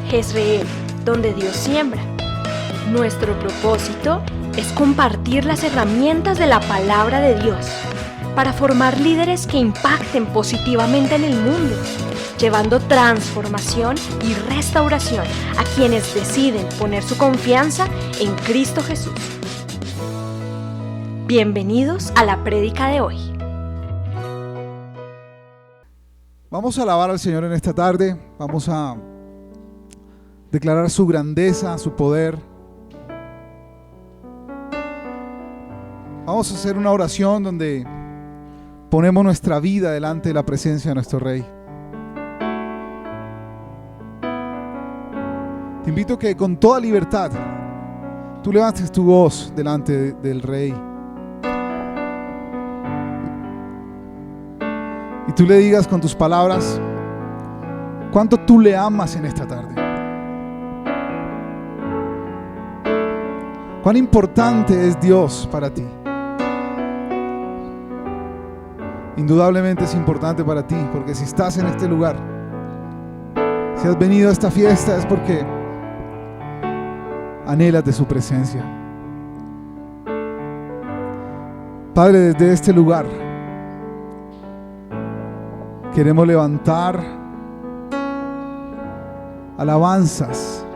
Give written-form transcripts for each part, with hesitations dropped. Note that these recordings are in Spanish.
Jezreel, donde Dios siembra. Nuestro propósito es compartir las herramientas de la palabra de Dios para formar líderes que impacten positivamente en el mundo, llevando transformación y restauración a quienes deciden poner su confianza en Cristo Jesús. Bienvenidos a la prédica de hoy. Vamos a alabar al Señor en esta tarde, vamos a declarar su grandeza, su poder. Vamos a hacer una oración donde ponemos nuestra vida delante de la presencia de nuestro Rey. Te invito a que con toda libertad tú levantes tu voz delante del Rey. Y tú le digas con tus palabras cuánto tú le amas en esta tarde. Cuán importante es Dios para ti. Indudablemente es importante para ti, porque si estás en este lugar, si has venido a esta fiesta, es porque anhelas de su presencia. Padre, desde este lugar queremos levantar alabanzas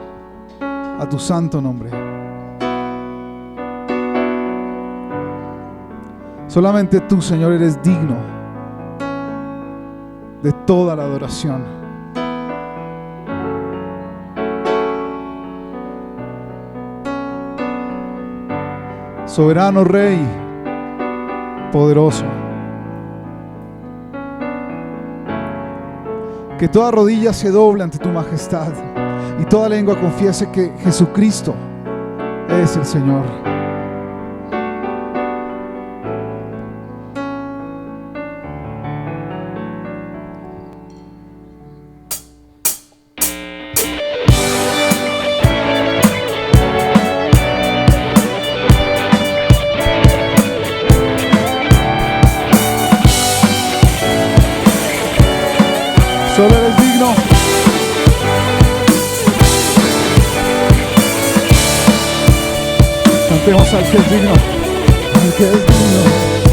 a tu santo nombre. Solamente tú, Señor, eres digno de toda la adoración. Soberano Rey, poderoso. Que toda rodilla se doble ante tu majestad y toda lengua confiese que Jesucristo es el Señor. Solo eres digno. Cantemos al que es digno. Al que es digno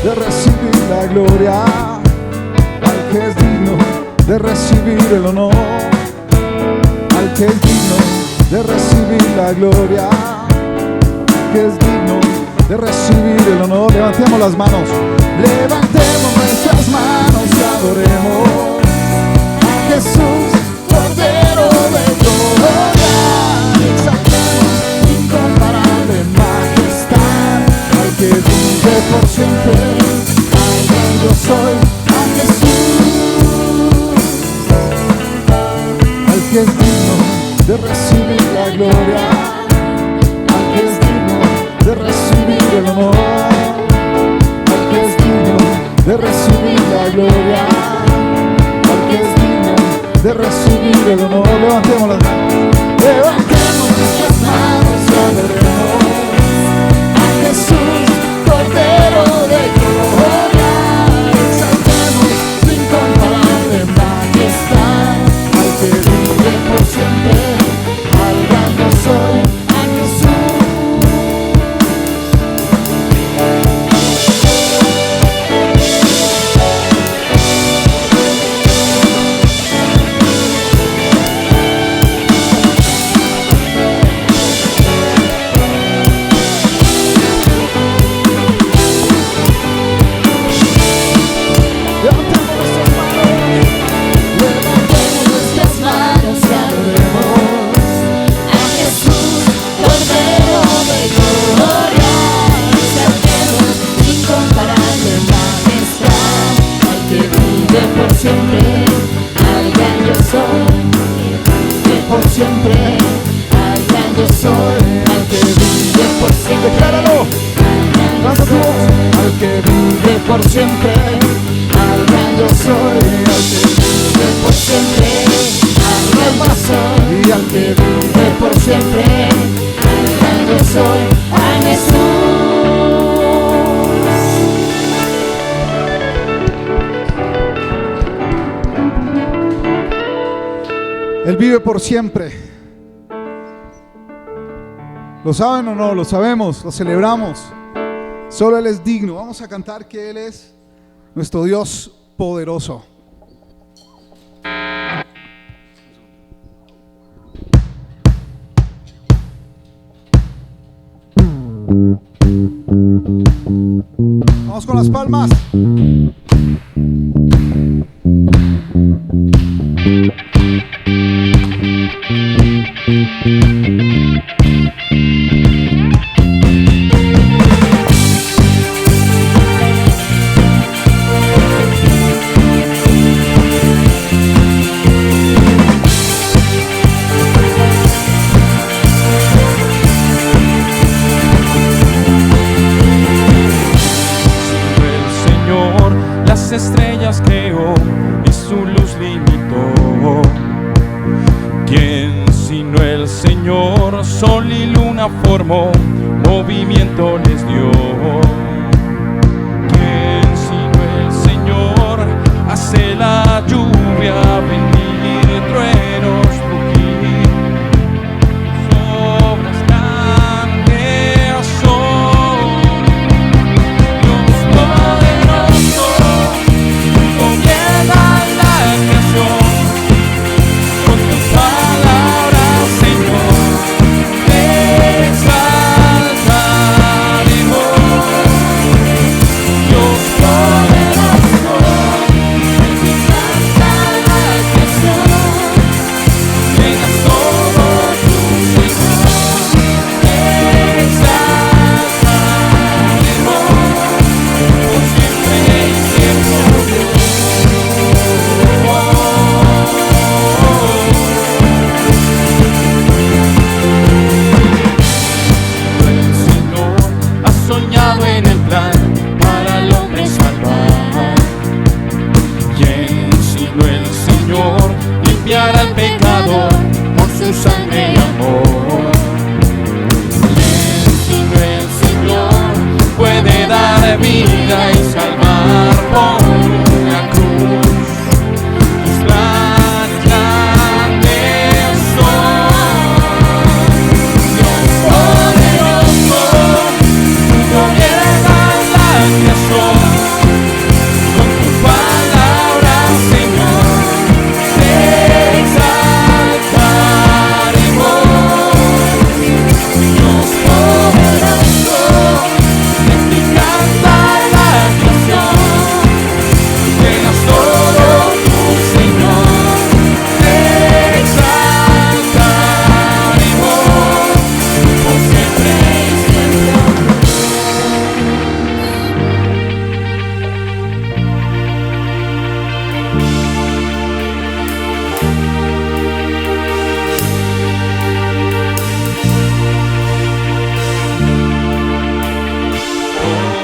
de recibir la gloria. Al que es digno de recibir el honor. Al que es digno de recibir la gloria. Al que es digno de recibir el honor. Levantemos las manos. Levantemos nuestras manos y adoremos. Jesús, Cordero de gloria, exaltemos incomparable majestad, al que vive por siempre, al que yo soy, a Jesús, al que es digno de recibir la gloria, al que es digno de recibir el honor, al que es digno de recibir la gloria, al que es digno de recibir el honor. Levantemos las manos. Levantemos nuestras manos y adoremos a Jesús, Cordero de gloria. Exaltemos su incomparable majestad, al que vive por siempre, al gran yo soy, a Jesús. Por siempre, al gran yo soy, al que vive por siempre, al gran yo soy, y al que vive por siempre, al gran yo soy, a Jesús. Él vive por siempre. ¿Lo saben o no? Lo sabemos, lo celebramos. Solo Él es digno. Vamos a cantar que Él es nuestro Dios poderoso. Vamos con las palmas. Estrellas creó y su luz limitó. ¿Quién sino el Señor? Sol y luna formó, movimiento les dio. ¿Quién sino el Señor? Hace la lluvia venir, truenos rugir, obras grandes son. Dios poderoso gobierna la creación, con tus palabras, Señor, te exaltaremos. Dios poderoso, exalta la creación, llenas todo tu Señor, te exaltaremos, por siempre y siempre, Dios. El Señor ha soñado en el plan para el hombre salvar. ¿Quién sino el Señor limpiará al pecador por su sangre y amor? ¿Quién sino el Señor puede dar vida y salvar por una cruz? Tus planes grandes son. Dios poderoso, tú gobiernas la creación, con tu palabra, Señor, te exaltaremos. Dios poderoso, en ti canta la creación, llenas todo tu Señor, te exaltaremos, por siempre y siempre.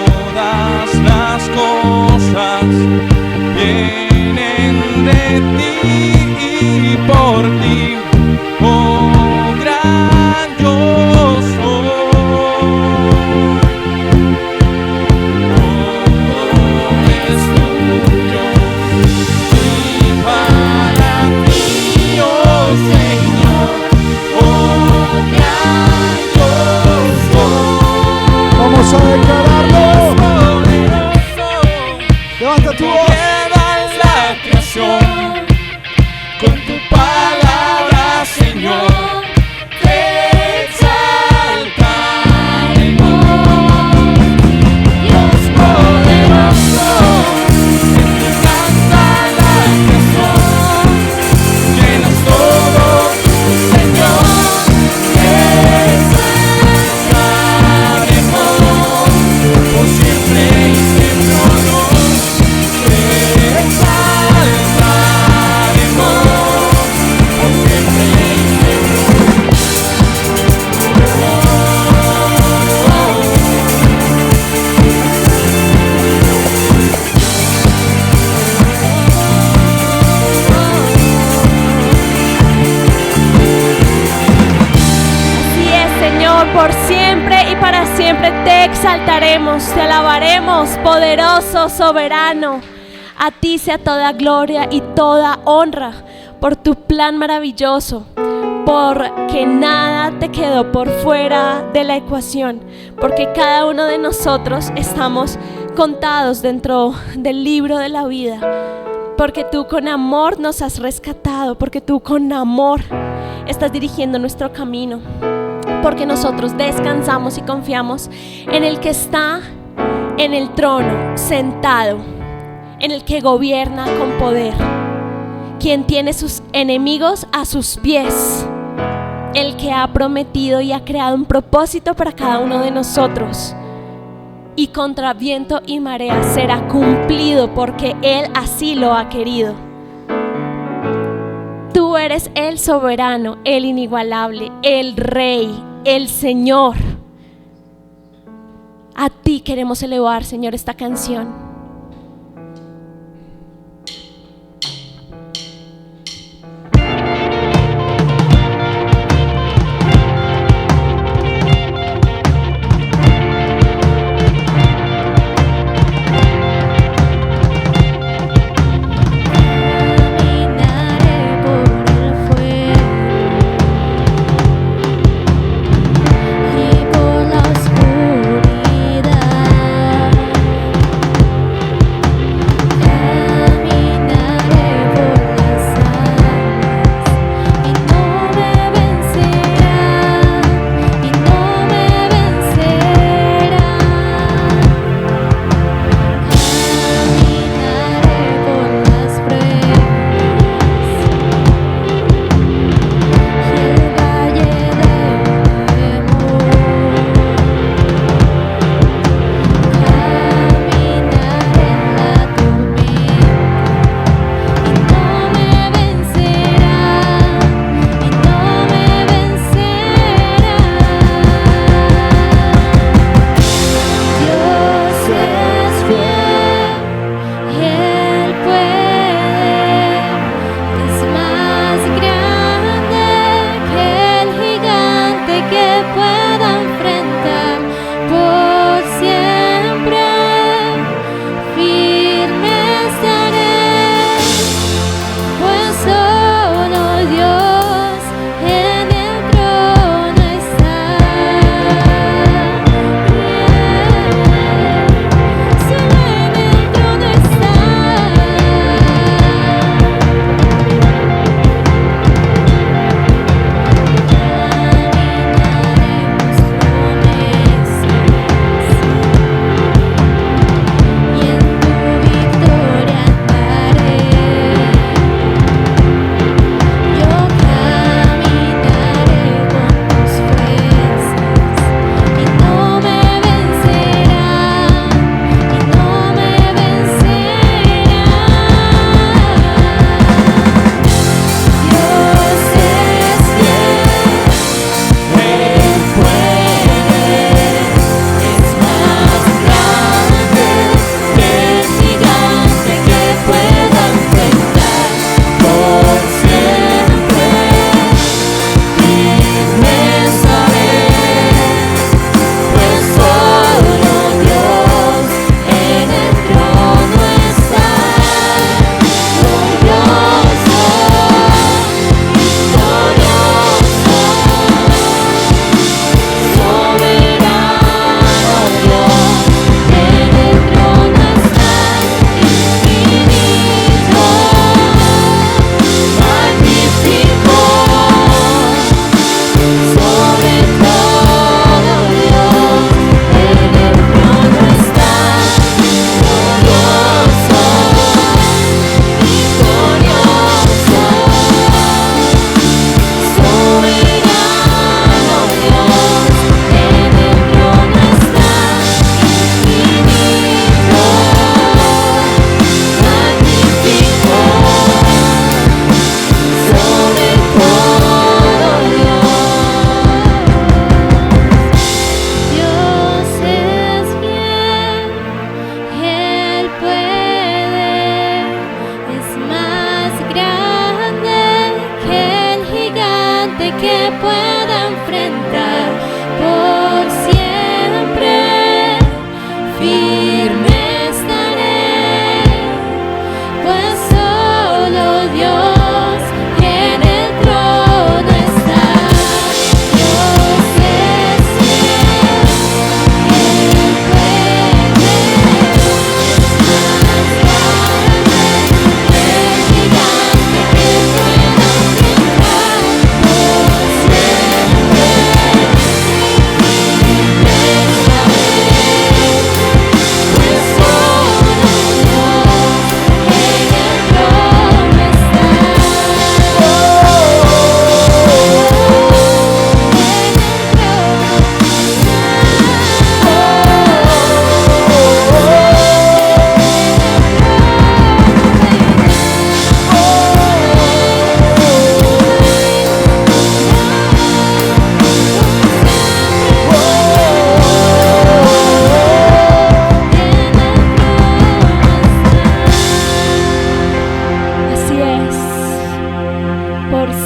Todas las cosas vienen de ti y por ti, oh gran yo soy. Todo es tuyo y para ti, oh Señor, oh gran yo soy. Vamos a declararlo. Levanta tu voz. Gobiernas la creación, con tu palabra, Señor, te exaltaremos. Dios poderoso, en ti canta la creación, llenas todo tu Señor, te exaltaremos, por siempre y siempre, oh Dios, te exaltaremos, por siempre y siempre. Así es, Señor, por siempre y para siempre te exaltaremos, te alabaremos, poderoso, soberano. A ti sea toda gloria y toda honra por tu plan maravilloso, porque nada te quedó por fuera de la ecuación, porque cada uno de nosotros estamos contados dentro del libro de la vida, porque tú con amor nos has rescatado, porque tú con amor estás dirigiendo nuestro camino, porque nosotros descansamos y confiamos en el que está en el trono, sentado, en el que gobierna con poder, quien tiene sus enemigos a sus pies, el que ha prometido y ha creado un propósito para cada uno de nosotros, y contra viento y marea será cumplido porque Él así lo ha querido. Tú eres el soberano, el inigualable, el Rey, el Señor. A ti queremos elevar, Señor, esta canción. Caminaré por el fuego y por la oscuridad.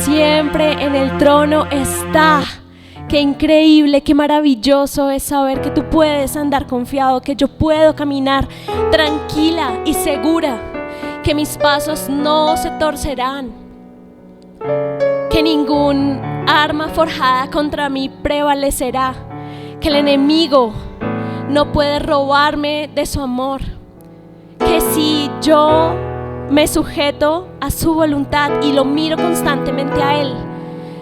siempre en el trono está. Qué increíble, qué maravilloso es saber que tú puedes andar confiado, que yo puedo caminar tranquila y segura, que mis pasos no se torcerán, que ningún arma forjada contra mí prevalecerá, que el enemigo no puede robarme de su amor, que si yo me sujeto a su voluntad y lo miro constantemente a Él,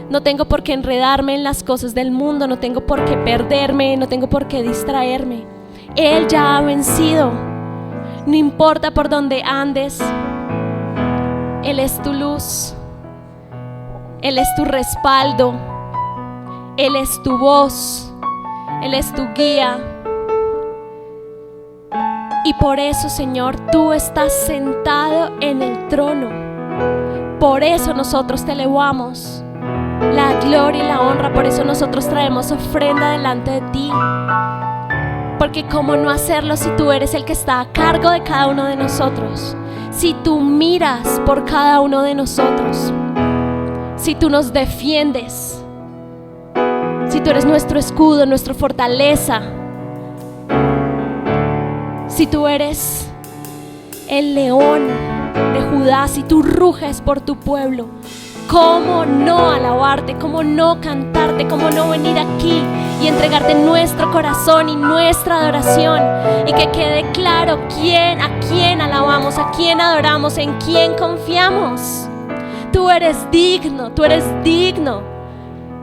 no tengo por qué enredarme en las cosas del mundo, no tengo por qué perderme, no tengo por qué distraerme. Él ya ha vencido. No importa por dónde andes, Él es tu luz, Él es tu respaldo, Él es tu voz, Él es tu guía. Y por eso, Señor, tú estás sentado en el trono. Por eso nosotros te elevamos la gloria y la honra. Por eso nosotros traemos ofrenda delante de ti. Porque cómo no hacerlo si tú eres el que está a cargo de cada uno de nosotros, si tú miras por cada uno de nosotros, si tú nos defiendes, si tú eres nuestro escudo, nuestra fortaleza, si tú eres el león de Judá, si tú ruges por tu pueblo. ¿Cómo no alabarte? ¿Cómo no cantarte? ¿Cómo no venir aquí y entregarte nuestro corazón y nuestra adoración? Y que quede claro a quién alabamos, a quién adoramos, en quién confiamos. Tú eres digno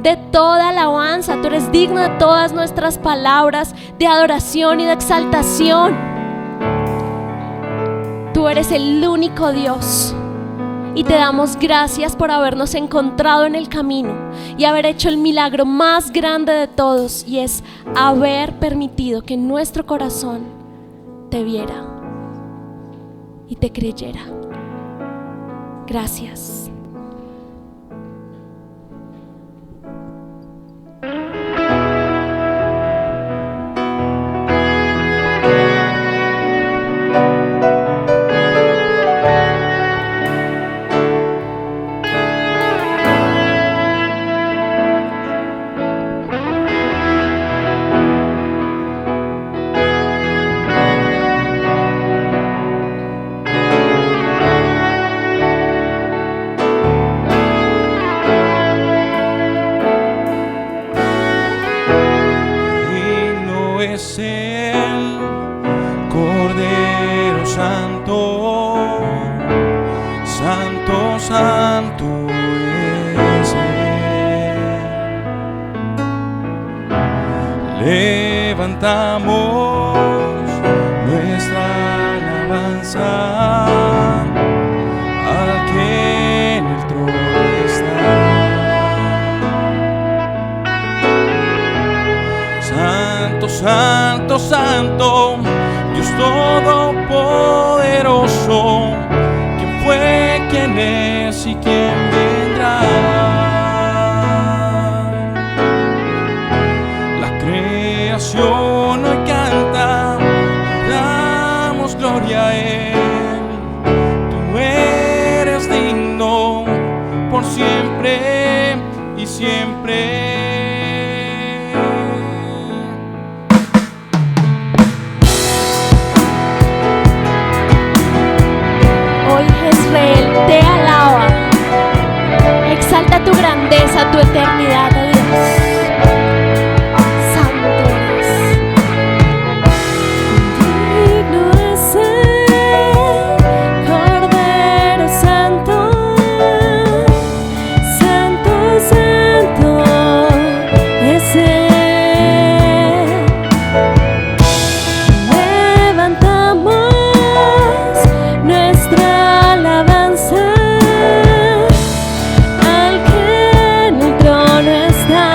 de toda alabanza. Tú eres digno de todas nuestras palabras de adoración y de exaltación. Tú eres el único Dios. Y te damos gracias por habernos encontrado en el camino y haber hecho el milagro más grande de todos, y es haber permitido que nuestro corazón te viera y te creyera. Gracias. Es el Cordero Santo, Santo, Santo es Él. Levantamos nuestra alabanza al que en el trono está. Santo, Santo, Santo, Dios Todopoderoso, ¿quién fue, quién es y quién vendrá? La creación hoy canta, damos gloria a Él. Tú eres digno por siempre y siempre. Israel te alaba, exalta tu grandeza, tu eternidad, oh Dios. Santo eres. Digno es el Cordero Santo, Santo, Santo es Él. Levantamos nuestra alabanza al que en el trono está.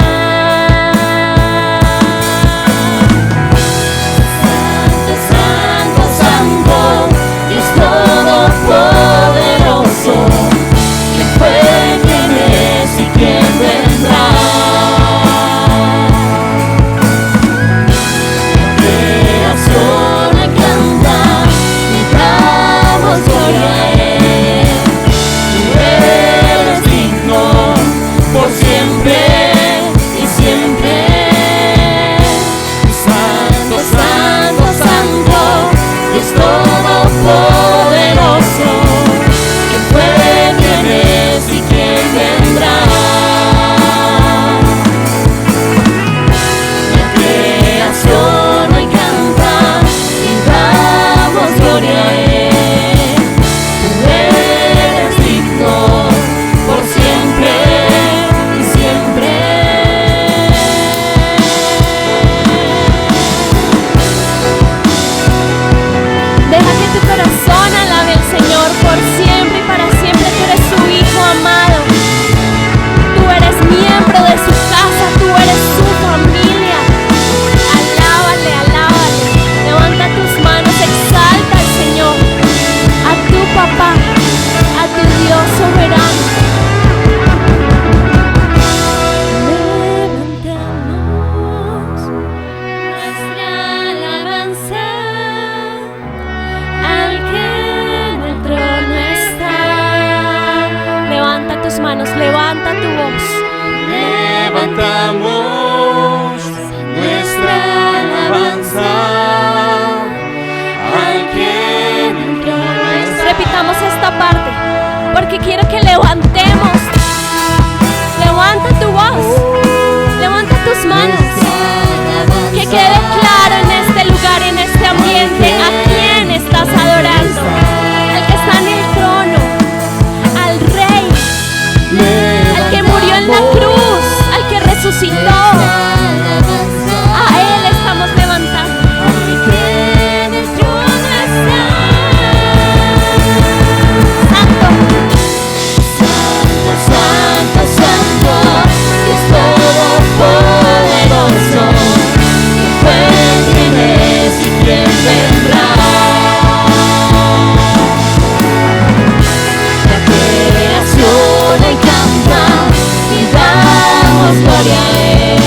cantamos nuestra alabanza al que entró a nuestra. Repitamos esta parte, porque quiero que levantemos. Levanta tu voz, levanta tus manos. Que quede claro en este lugar, en este ambiente, a quién estás adorando. Al que está en el trono, al Rey, al que murió en la cruz, al que resucitó. A Él estamos levantando. Al que en el trono está. Santo, Santo, Santo, Dios Todopoderoso, fue quien es y quien vendrá. La creación hoy canta y damos gloria a Él.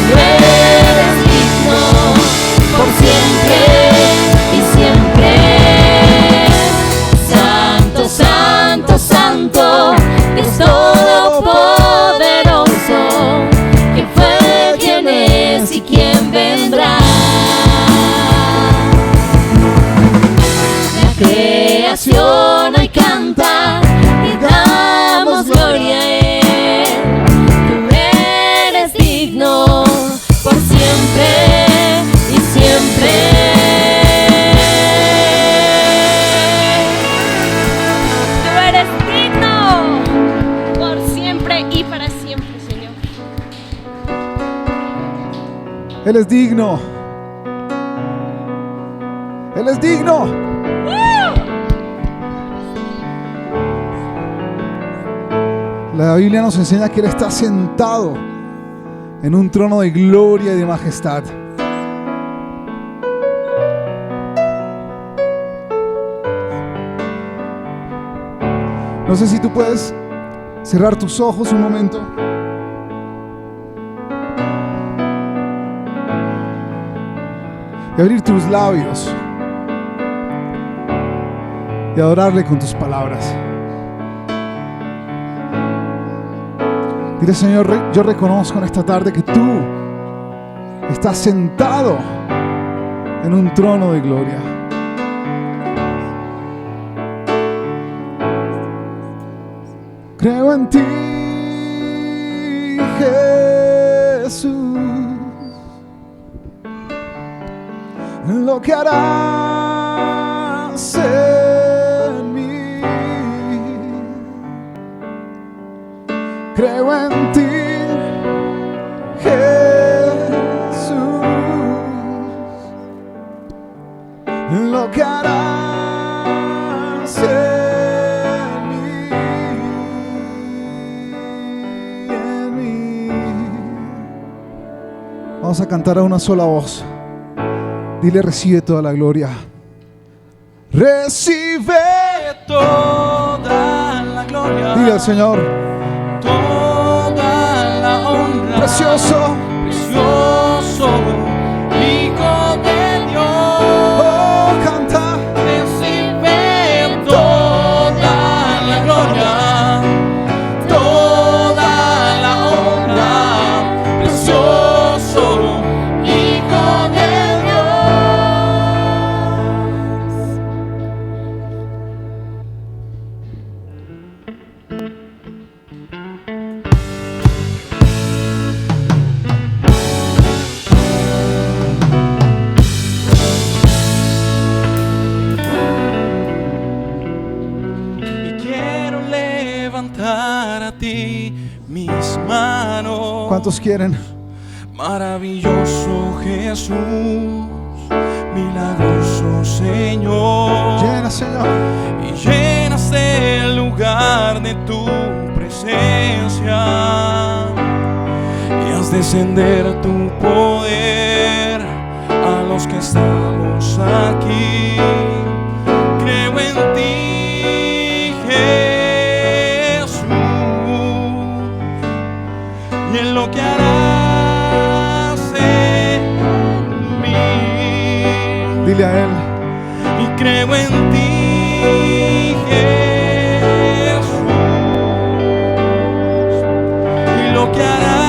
Tú eres digno por siempre y siempre. Santo, Santo, Santo, Dios Todopoderoso, que fue quien es y quien vendrá. La creación hoy canta y damos gloria a Él. Tú eres digno por siempre y siempre. tú eres digno por siempre y para siempre, Señor. Él es digno. Él es digno. La Biblia nos enseña que Él está sentado en un trono de gloria y de majestad. No sé si tú puedes cerrar tus ojos un momento. Y abrir tus labios. Y adorarle con tus palabras. Dile: Señor, yo reconozco en esta tarde que tú estás sentado en un trono de gloria. Creo en ti, Jesús, en lo que harás en mí. Creo en ti, Jesús, en lo que harás en mí. Vamos a cantar a una sola voz. Dile: recibe toda la gloria. Recibe Toda la gloria, Dile al Señor: toda la honra, precioso, precioso Hijo de Dios. oh, canta. Recibe toda la gloria, toda la honra, precioso Hijo de levantar a ti mis manos. ¿Cuántos quieren? Maravilloso Jesús, milagroso Señor. Llena, Señor. Y llenas el lugar de tu presencia. Y haz descender tu poder a los que estamos aquí. Creo en ti, Jesús, y en lo que harás en mí. Dile a Él. Y creo en ti, Jesús, y lo que harás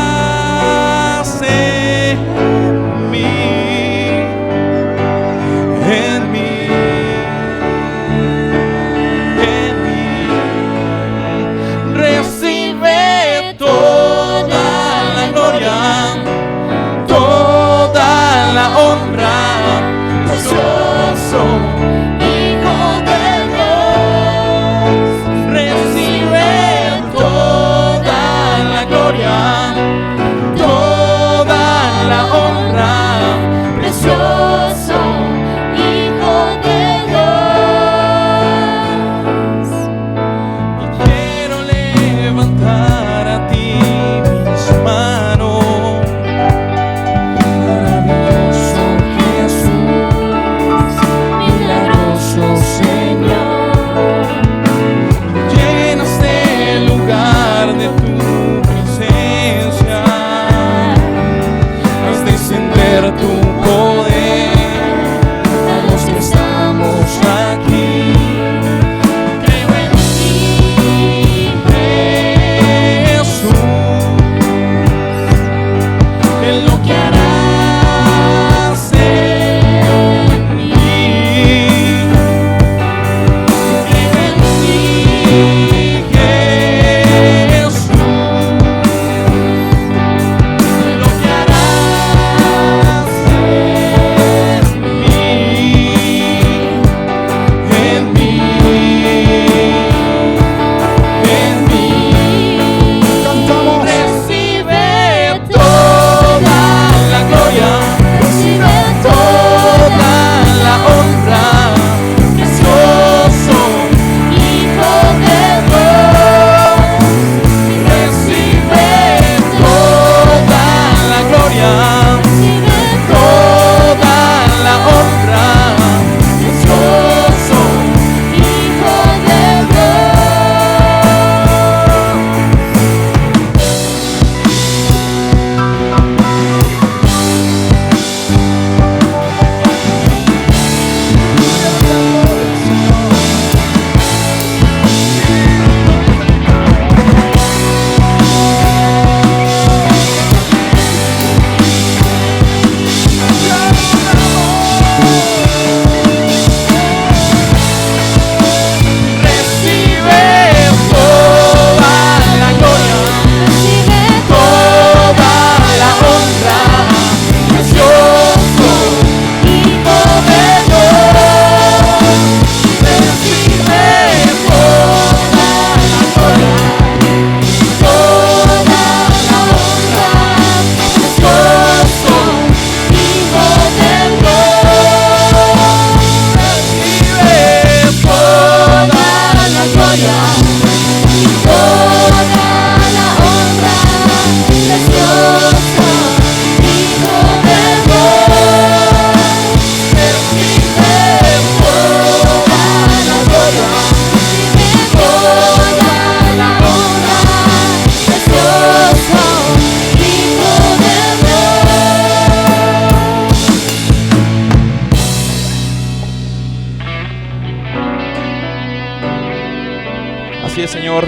Señor,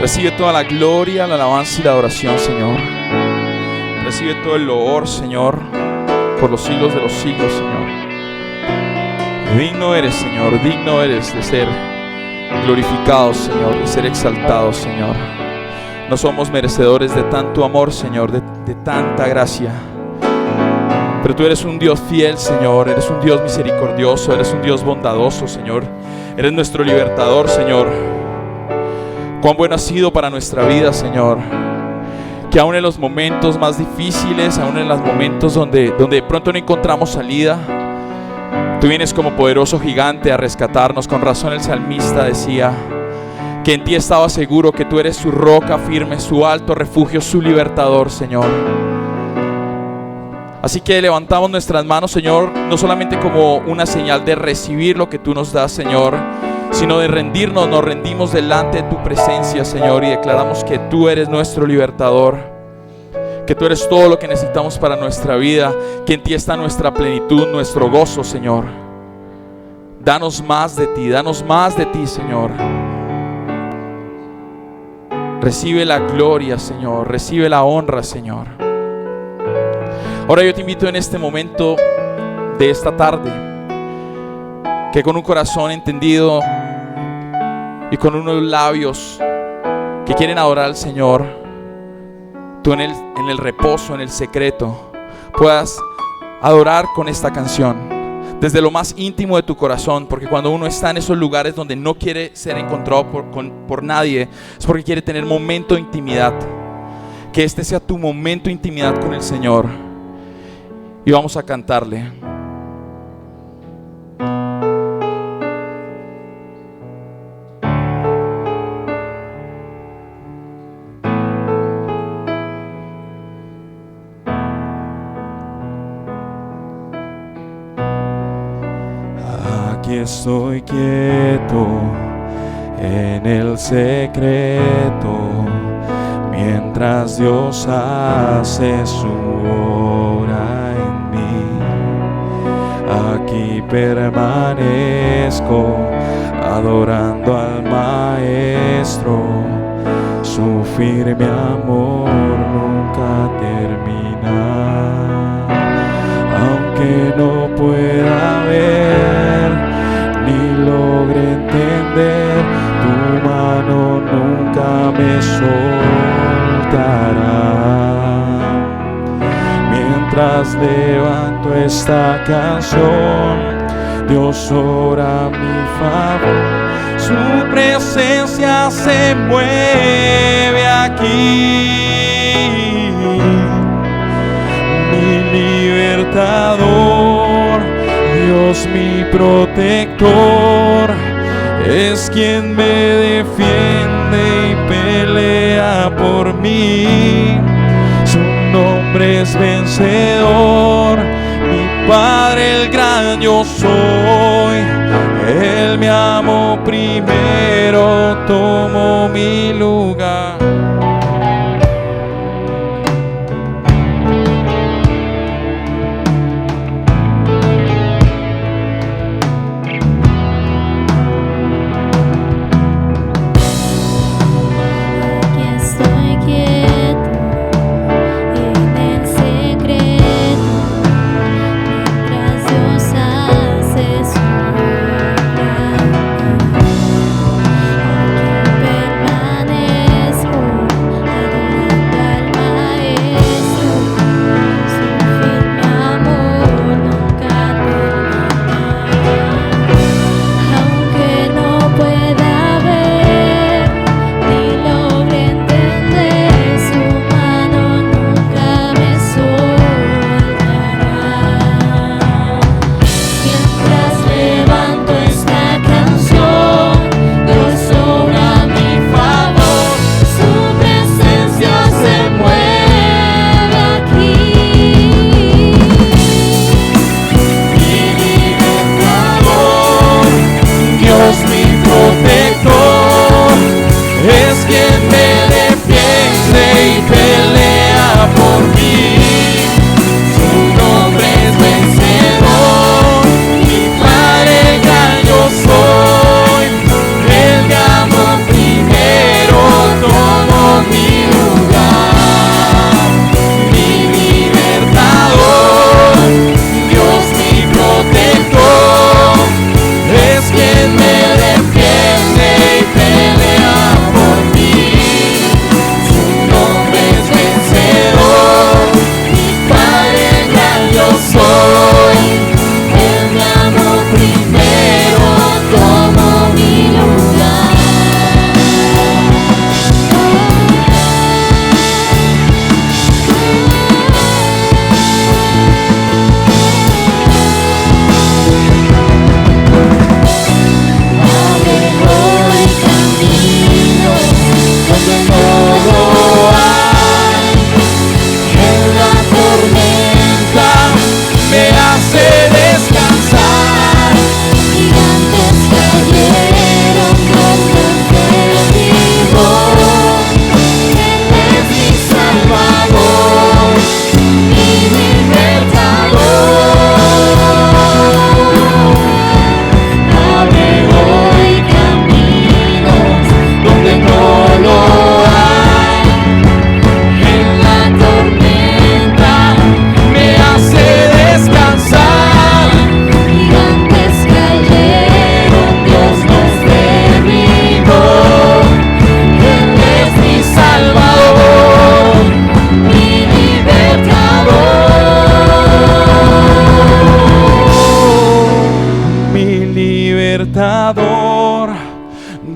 recibe toda la gloria, la alabanza y la adoración, Señor. Recibe todo el loor, Señor, por los siglos de los siglos, Señor. Digno eres, Señor, digno eres de ser glorificado, Señor, de ser exaltado, Señor. No somos merecedores de tanto amor, Señor, de tanta gracia. Pero tú eres un Dios fiel, Señor. Eres un Dios misericordioso. Eres un Dios bondadoso, Señor. Eres nuestro libertador, Señor. Cuán bueno has sido para nuestra vida, Señor. Que aún en los momentos más difíciles, aún en los momentos donde de pronto no encontramos salida, tú vienes como poderoso gigante a rescatarnos. Con razón el salmista decía que en ti estaba seguro, que tú eres su roca firme, su alto refugio, su libertador, Señor. Así que levantamos nuestras manos, Señor, no solamente como una señal de recibir lo que tú nos das, Señor, sino de rendirnos. Nos rendimos delante de tu presencia, Señor, y declaramos que tú eres nuestro libertador, que tú eres todo lo que necesitamos para nuestra vida, que en ti está nuestra plenitud, nuestro gozo, Señor. Danos más de ti, Señor. Recibe la gloria, Señor, recibe la honra, Señor. Ahora yo te invito en este momento de esta tarde, que con un corazón entendido y con unos labios que quieren adorar al Señor, tú en el reposo, en el secreto, puedas adorar con esta canción desde lo más íntimo de tu corazón. Porque cuando uno está en esos lugares donde no quiere ser encontrado por nadie, es porque quiere tener momento de intimidad. Que este sea tu momento de intimidad con el Señor. Y vamos a cantarle. Aquí estoy quieto en el secreto, mientras Dios hace su obra en mí. Aquí permanezco adorando al Maestro, su firme amor nunca termina. Aunque no pueda ver ni logre entender, tu mano nunca me soltará. Mientras levanto esta canción, Dios obra a mi favor. Su presencia se mueve aquí. Mi libertador, Dios mi protector, es quien me defiende y pelea por mí. Su nombre es vencedor, mi Padre el gran yo soy. Él me amó primero, tomó mi lugar. Permanezco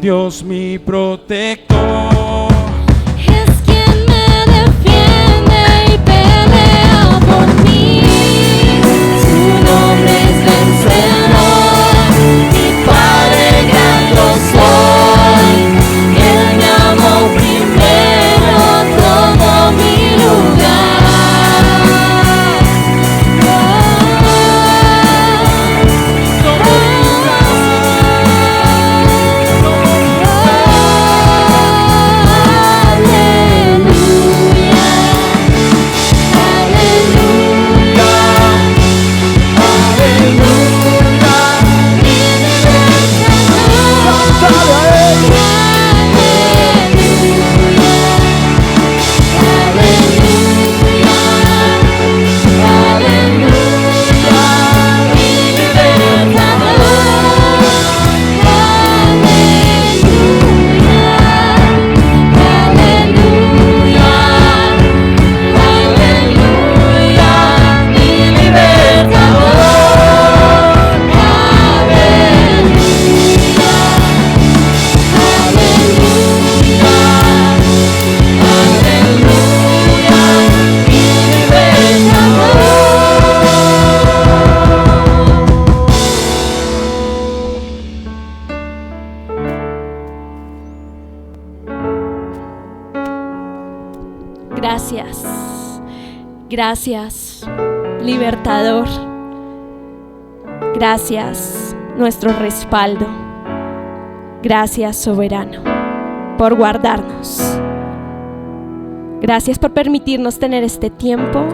Dios mi protector. Es quien me defiende y pelea por mí. Su nombre es vencedor, mi Padre gran yo soy. Él me amó primero, tomó mi lugar. Gracias, gracias, libertador. Gracias, nuestro respaldo. Gracias, soberano, por guardarnos. Gracias por permitirnos tener este tiempo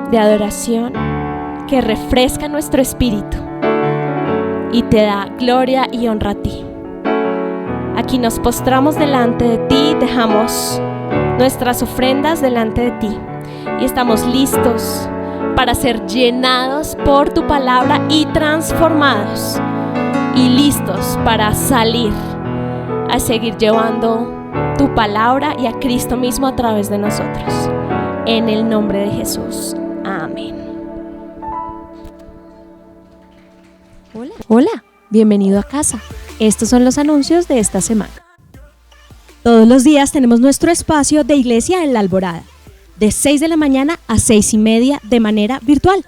de adoración que refresca nuestro espíritu y te da gloria y honra a ti. Aquí nos postramos delante de ti, dejamos nuestras ofrendas delante de ti y estamos listos para ser llenados por tu palabra y transformados y listos para salir a seguir llevando tu palabra y a Cristo mismo a través de nosotros. En el nombre de Jesús. Amén. Hola, bienvenido a casa. Estos son los anuncios de esta semana. Todos los días tenemos nuestro espacio de iglesia en La Alborada, de 6 de la mañana a 6:30 de manera virtual.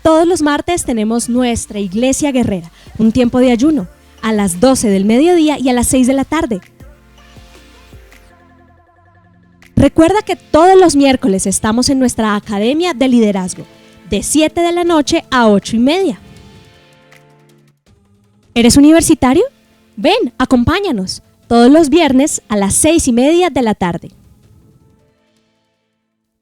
Todos los martes tenemos nuestra iglesia guerrera, un tiempo de ayuno, a las 12 del mediodía y a las 6 de la tarde. Recuerda que todos los miércoles estamos en nuestra academia de liderazgo, de 7 de la noche a 8:30. ¿Eres universitario? Ven, acompáñanos, todos los viernes a las 6:30 de la tarde.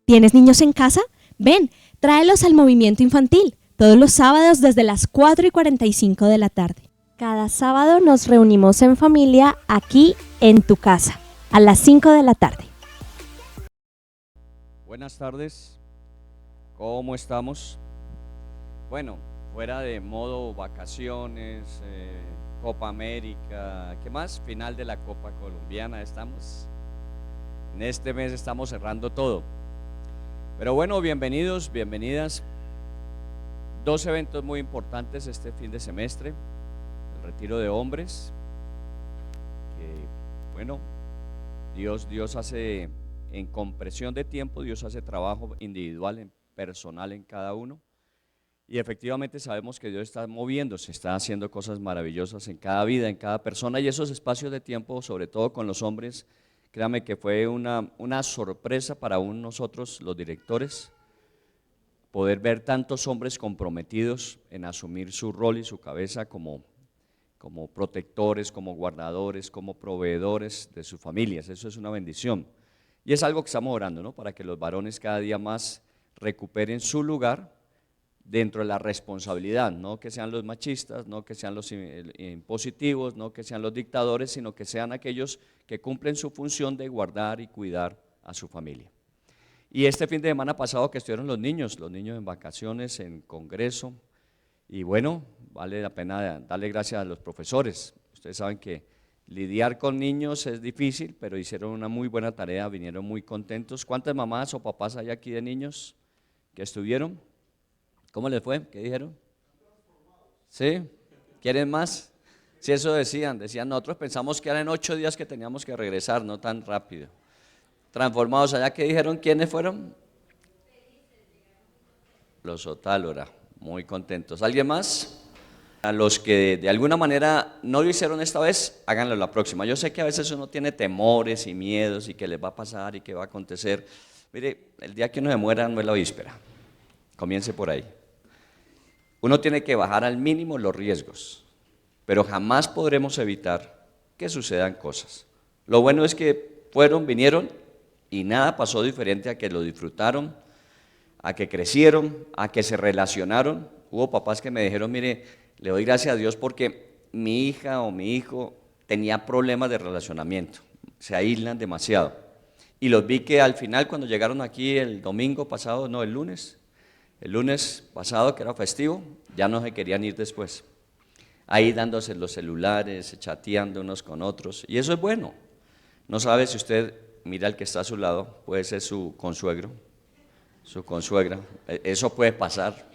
¿Tienes niños en casa? Ven, tráelos al movimiento infantil, todos los sábados desde las 4:45 de la tarde. Cada sábado nos reunimos en familia aquí en tu casa, a las 5 de la tarde. Buenas tardes, ¿cómo estamos? Bueno, fuera de modo vacaciones, Copa América, ¿qué más? Final de la Copa Colombiana estamos. En este mes estamos cerrando todo. Pero bueno, bienvenidos, bienvenidas. Dos eventos muy importantes este fin de semestre. El retiro de hombres, que bueno, Dios hace en compresión de tiempo, Dios hace trabajo individual, personal en cada uno. Y efectivamente sabemos que Dios está moviéndose, está haciendo cosas maravillosas en cada vida, en cada persona, y esos espacios de tiempo, sobre todo con los hombres, créame que fue una sorpresa para nosotros los directores, poder ver tantos hombres comprometidos en asumir su rol y su cabeza como protectores, como guardadores, como proveedores de sus familias. Eso es una bendición. Y es algo que estamos orando, ¿no? Para que los varones cada día más recuperen su lugar dentro de la responsabilidad, no que sean los machistas, no que sean los impositivos, no que sean los dictadores, sino que sean aquellos que cumplen su función de guardar y cuidar a su familia. Y este fin de semana pasado que estuvieron los niños en vacaciones, en congreso, y bueno, vale la pena darle gracias a los profesores. Ustedes saben que lidiar con niños es difícil, pero hicieron una muy buena tarea, vinieron muy contentos. ¿Cuántas mamás o papás hay aquí de niños que estuvieron? ¿Cómo les fue? ¿Qué dijeron? ¿Sí? ¿Quieren más? Si eso decían nosotros pensamos que eran 8 días que teníamos que regresar, no tan rápido. Transformados allá, ¿qué dijeron? ¿Quiénes fueron? Los Otálora, muy contentos. ¿Alguien más? A los que de alguna manera no lo hicieron esta vez, háganlo la próxima. Yo sé que a veces uno tiene temores y miedos y qué les va a pasar y qué va a acontecer. Mire, el día que uno se muera no es la víspera. Comience por ahí. Uno tiene que bajar al mínimo los riesgos, pero jamás podremos evitar que sucedan cosas. Lo bueno es que vinieron y nada pasó diferente a que lo disfrutaron, a que crecieron, a que se relacionaron. Hubo papás que me dijeron, mire, le doy gracias a Dios porque mi hija o mi hijo tenía problemas de relacionamiento, se aíslan demasiado. Y los vi que al final cuando llegaron aquí el domingo pasado, no, el lunes pasado que era festivo, ya no se querían ir después. Ahí dándose los celulares, chateando unos con otros, y eso es bueno. No sabe si usted mira al que está a su lado, puede ser su consuegro, su consuegra, eso puede pasar.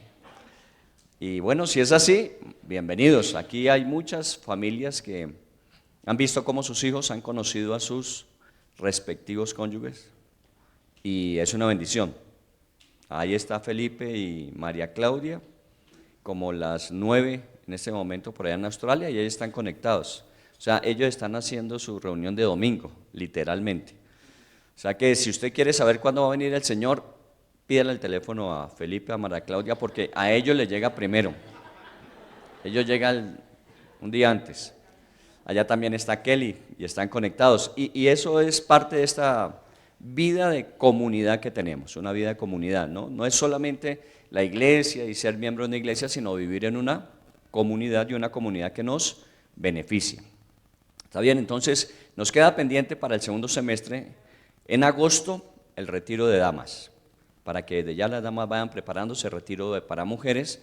Y bueno, si es así, bienvenidos. Aquí hay muchas familias que han visto cómo sus hijos han conocido a sus respectivos cónyuges y es una bendición. Ahí está Felipe y María Claudia, como las 9 en este momento por allá en Australia, y ellos están conectados. O sea, ellos están haciendo su reunión de domingo, literalmente. O sea que si usted quiere saber cuándo va a venir el Señor, pídale el teléfono a Felipe, a María Claudia, porque a ellos les llega primero. Ellos llegan un día antes. Allá también está Kelly y están conectados. Y eso es parte de esta vida de comunidad que tenemos, una vida de comunidad, ¿no? No es solamente la iglesia y ser miembro de una iglesia, sino vivir en una comunidad y una comunidad que nos beneficia. ¿Está bien? Entonces, nos queda pendiente para el segundo semestre, en agosto, el retiro de damas, para que de ya las damas vayan preparándose, retiro para mujeres,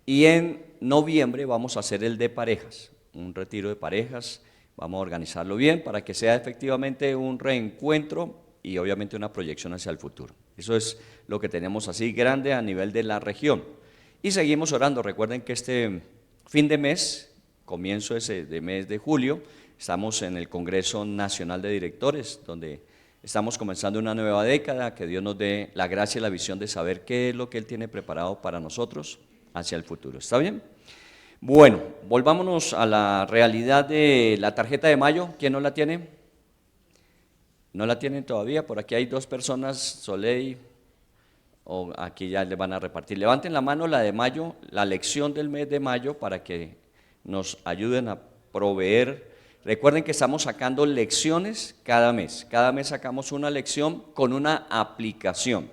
y en noviembre vamos a hacer el de parejas, un retiro de parejas, vamos a organizarlo bien para que sea efectivamente un reencuentro y obviamente una proyección hacia el futuro. Eso es lo que tenemos así grande a nivel de la región. Y seguimos orando. Recuerden que este fin de mes, comienzo de mes de julio, estamos en el Congreso Nacional de Directores, donde estamos comenzando una nueva década, que Dios nos dé la gracia y la visión de saber qué es lo que Él tiene preparado para nosotros hacia el futuro. ¿Está bien? Bueno, volvámonos a la realidad de la tarjeta de mayo. ¿Quién no la tiene? ¿No la tienen todavía? Por aquí hay 2 personas, Soleil, o aquí ya le van a repartir. Levanten la mano la de mayo, la lección del mes de mayo, para que nos ayuden a proveer. Recuerden que estamos sacando lecciones cada mes sacamos una lección con una aplicación.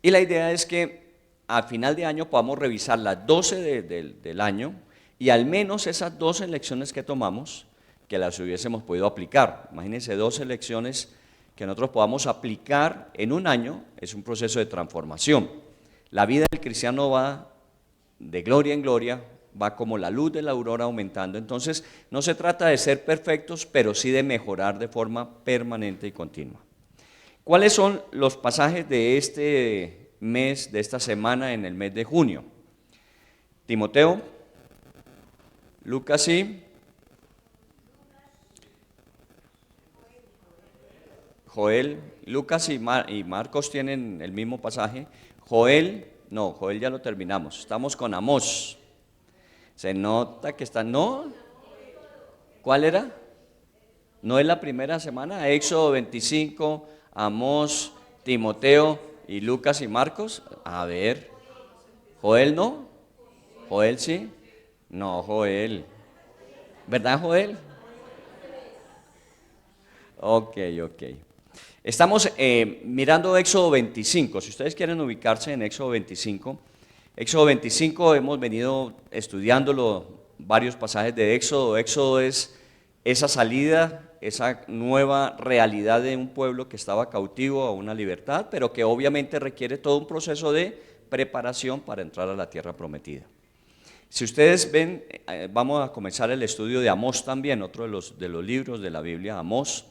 Y la idea es que al final de año podamos revisar las 12 del año y al menos esas 12 lecciones que tomamos, que las hubiésemos podido aplicar. Imagínense 12 lecciones que nosotros podamos aplicar en un año, es un proceso de transformación. La vida del cristiano va de gloria en gloria, va como la luz de la aurora aumentando. Entonces no se trata de ser perfectos, pero sí de mejorar de forma permanente y continua. ¿Cuáles son los pasajes de este mes, de esta semana en el mes de junio? Timoteo, Lucas y Joel. Lucas y Marcos tienen el mismo pasaje. Joel ya lo terminamos, estamos con Amós. Se nota que está, ¿no? ¿Cuál era? ¿No es la primera semana? Éxodo 25, Amós, Timoteo y Lucas y Marcos. A ver, ¿Joel no? ¿Joel sí? No, Joel. ¿Verdad, Joel? Ok. Estamos mirando Éxodo 25. Si ustedes quieren ubicarse en Éxodo 25, hemos venido estudiándolo, varios pasajes de Éxodo. Éxodo es esa salida, esa nueva realidad de un pueblo que estaba cautivo a una libertad, pero que obviamente requiere todo un proceso de preparación para entrar a la tierra prometida. Si ustedes ven, vamos a comenzar el estudio de Amós también, otro de los libros de la Biblia, Amós.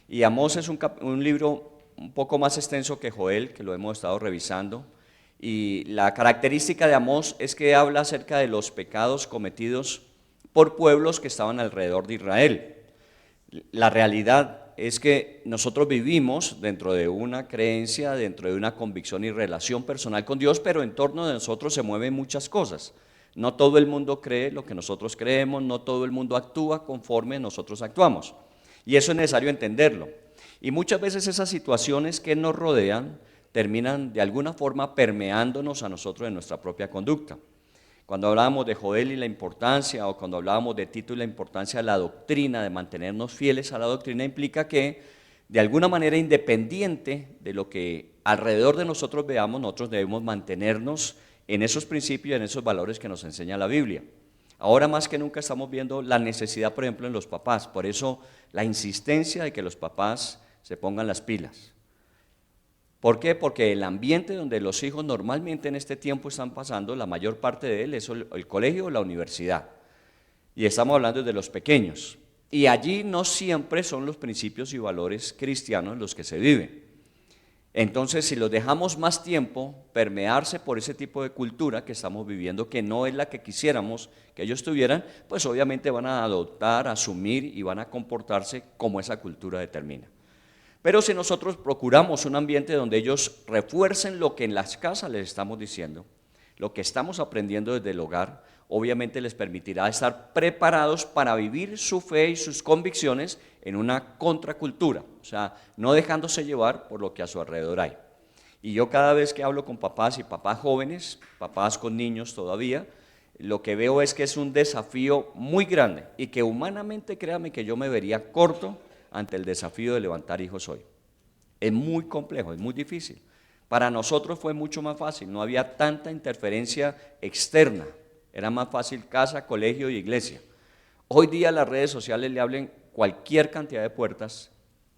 Y Amós es un libro un poco más extenso que Joel, que lo hemos estado revisando. Y la característica de Amós es que habla acerca de los pecados cometidos por pueblos que estaban alrededor de Israel. La realidad es que nosotros vivimos dentro de una creencia, dentro de una convicción y relación personal con Dios, pero en torno de nosotros se mueven muchas cosas. No todo el mundo cree lo que nosotros creemos, no todo el mundo actúa conforme nosotros actuamos. Y eso es necesario entenderlo. Y muchas veces esas situaciones que nos rodean terminan de alguna forma permeándonos a nosotros en nuestra propia conducta. Cuando hablábamos de Joel y la importancia, o cuando hablábamos de Tito y la importancia de la doctrina, de mantenernos fieles a la doctrina, implica que de alguna manera, independiente de lo que alrededor de nosotros veamos, nosotros debemos mantenernos en esos principios y en esos valores que nos enseña la Biblia. Ahora más que nunca estamos viendo la necesidad, por ejemplo, en los papás, por eso la insistencia de que los papás se pongan las pilas. ¿Por qué? Porque el ambiente donde los hijos normalmente en este tiempo están pasando, la mayor parte de él es el colegio o la universidad. Y estamos hablando de los pequeños. Y allí no siempre son los principios y valores cristianos los que se viven. Entonces, si los dejamos más tiempo permearse por ese tipo de cultura que estamos viviendo, que no es la que quisiéramos que ellos tuvieran, pues obviamente van a adoptar, asumir y van a comportarse como esa cultura determina. Pero si nosotros procuramos un ambiente donde ellos refuercen lo que en las casas les estamos diciendo, lo que estamos aprendiendo desde el hogar, obviamente les permitirá estar preparados para vivir su fe y sus convicciones en una contracultura, o sea, no dejándose llevar por lo que a su alrededor hay. Y yo cada vez que hablo con papás y papás jóvenes, papás con niños todavía, lo que veo es que es un desafío muy grande y que humanamente, créame que yo me vería corto ante el desafío de levantar hijos hoy. Es muy complejo, es muy difícil. Para nosotros fue mucho más fácil, no había tanta interferencia externa, era más fácil casa, colegio y iglesia. Hoy día las redes sociales le abren cualquier cantidad de puertas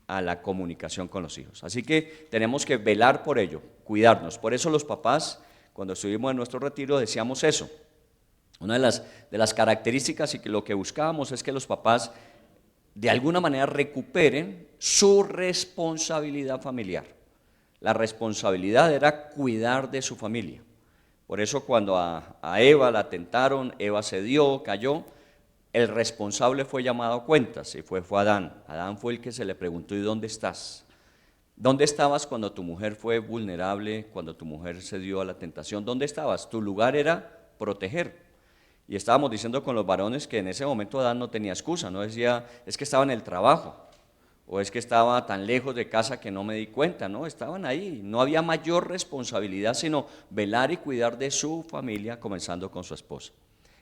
a la comunicación con los hijos. Así que tenemos que velar por ello, cuidarnos. Por eso los papás, cuando estuvimos en nuestro retiro, decíamos eso. Una de las características y que lo que buscábamos es que los papás de alguna manera recuperen su responsabilidad familiar. La responsabilidad era cuidar de su familia. Por eso cuando a Eva la tentaron, Eva cedió, cayó, el responsable fue llamado a cuentas y fue Adán. Adán fue el que se le preguntó: ¿y dónde estás? ¿Dónde estabas cuando tu mujer fue vulnerable, cuando tu mujer cedió a la tentación? ¿Dónde estabas? Tu lugar era proteger. Y estábamos diciendo con los varones que en ese momento Adán no tenía excusa, no decía, es que estaba en el trabajo, o es que estaba tan lejos de casa que no me di cuenta, no, estaban ahí, no había mayor responsabilidad sino velar y cuidar de su familia, comenzando con su esposa.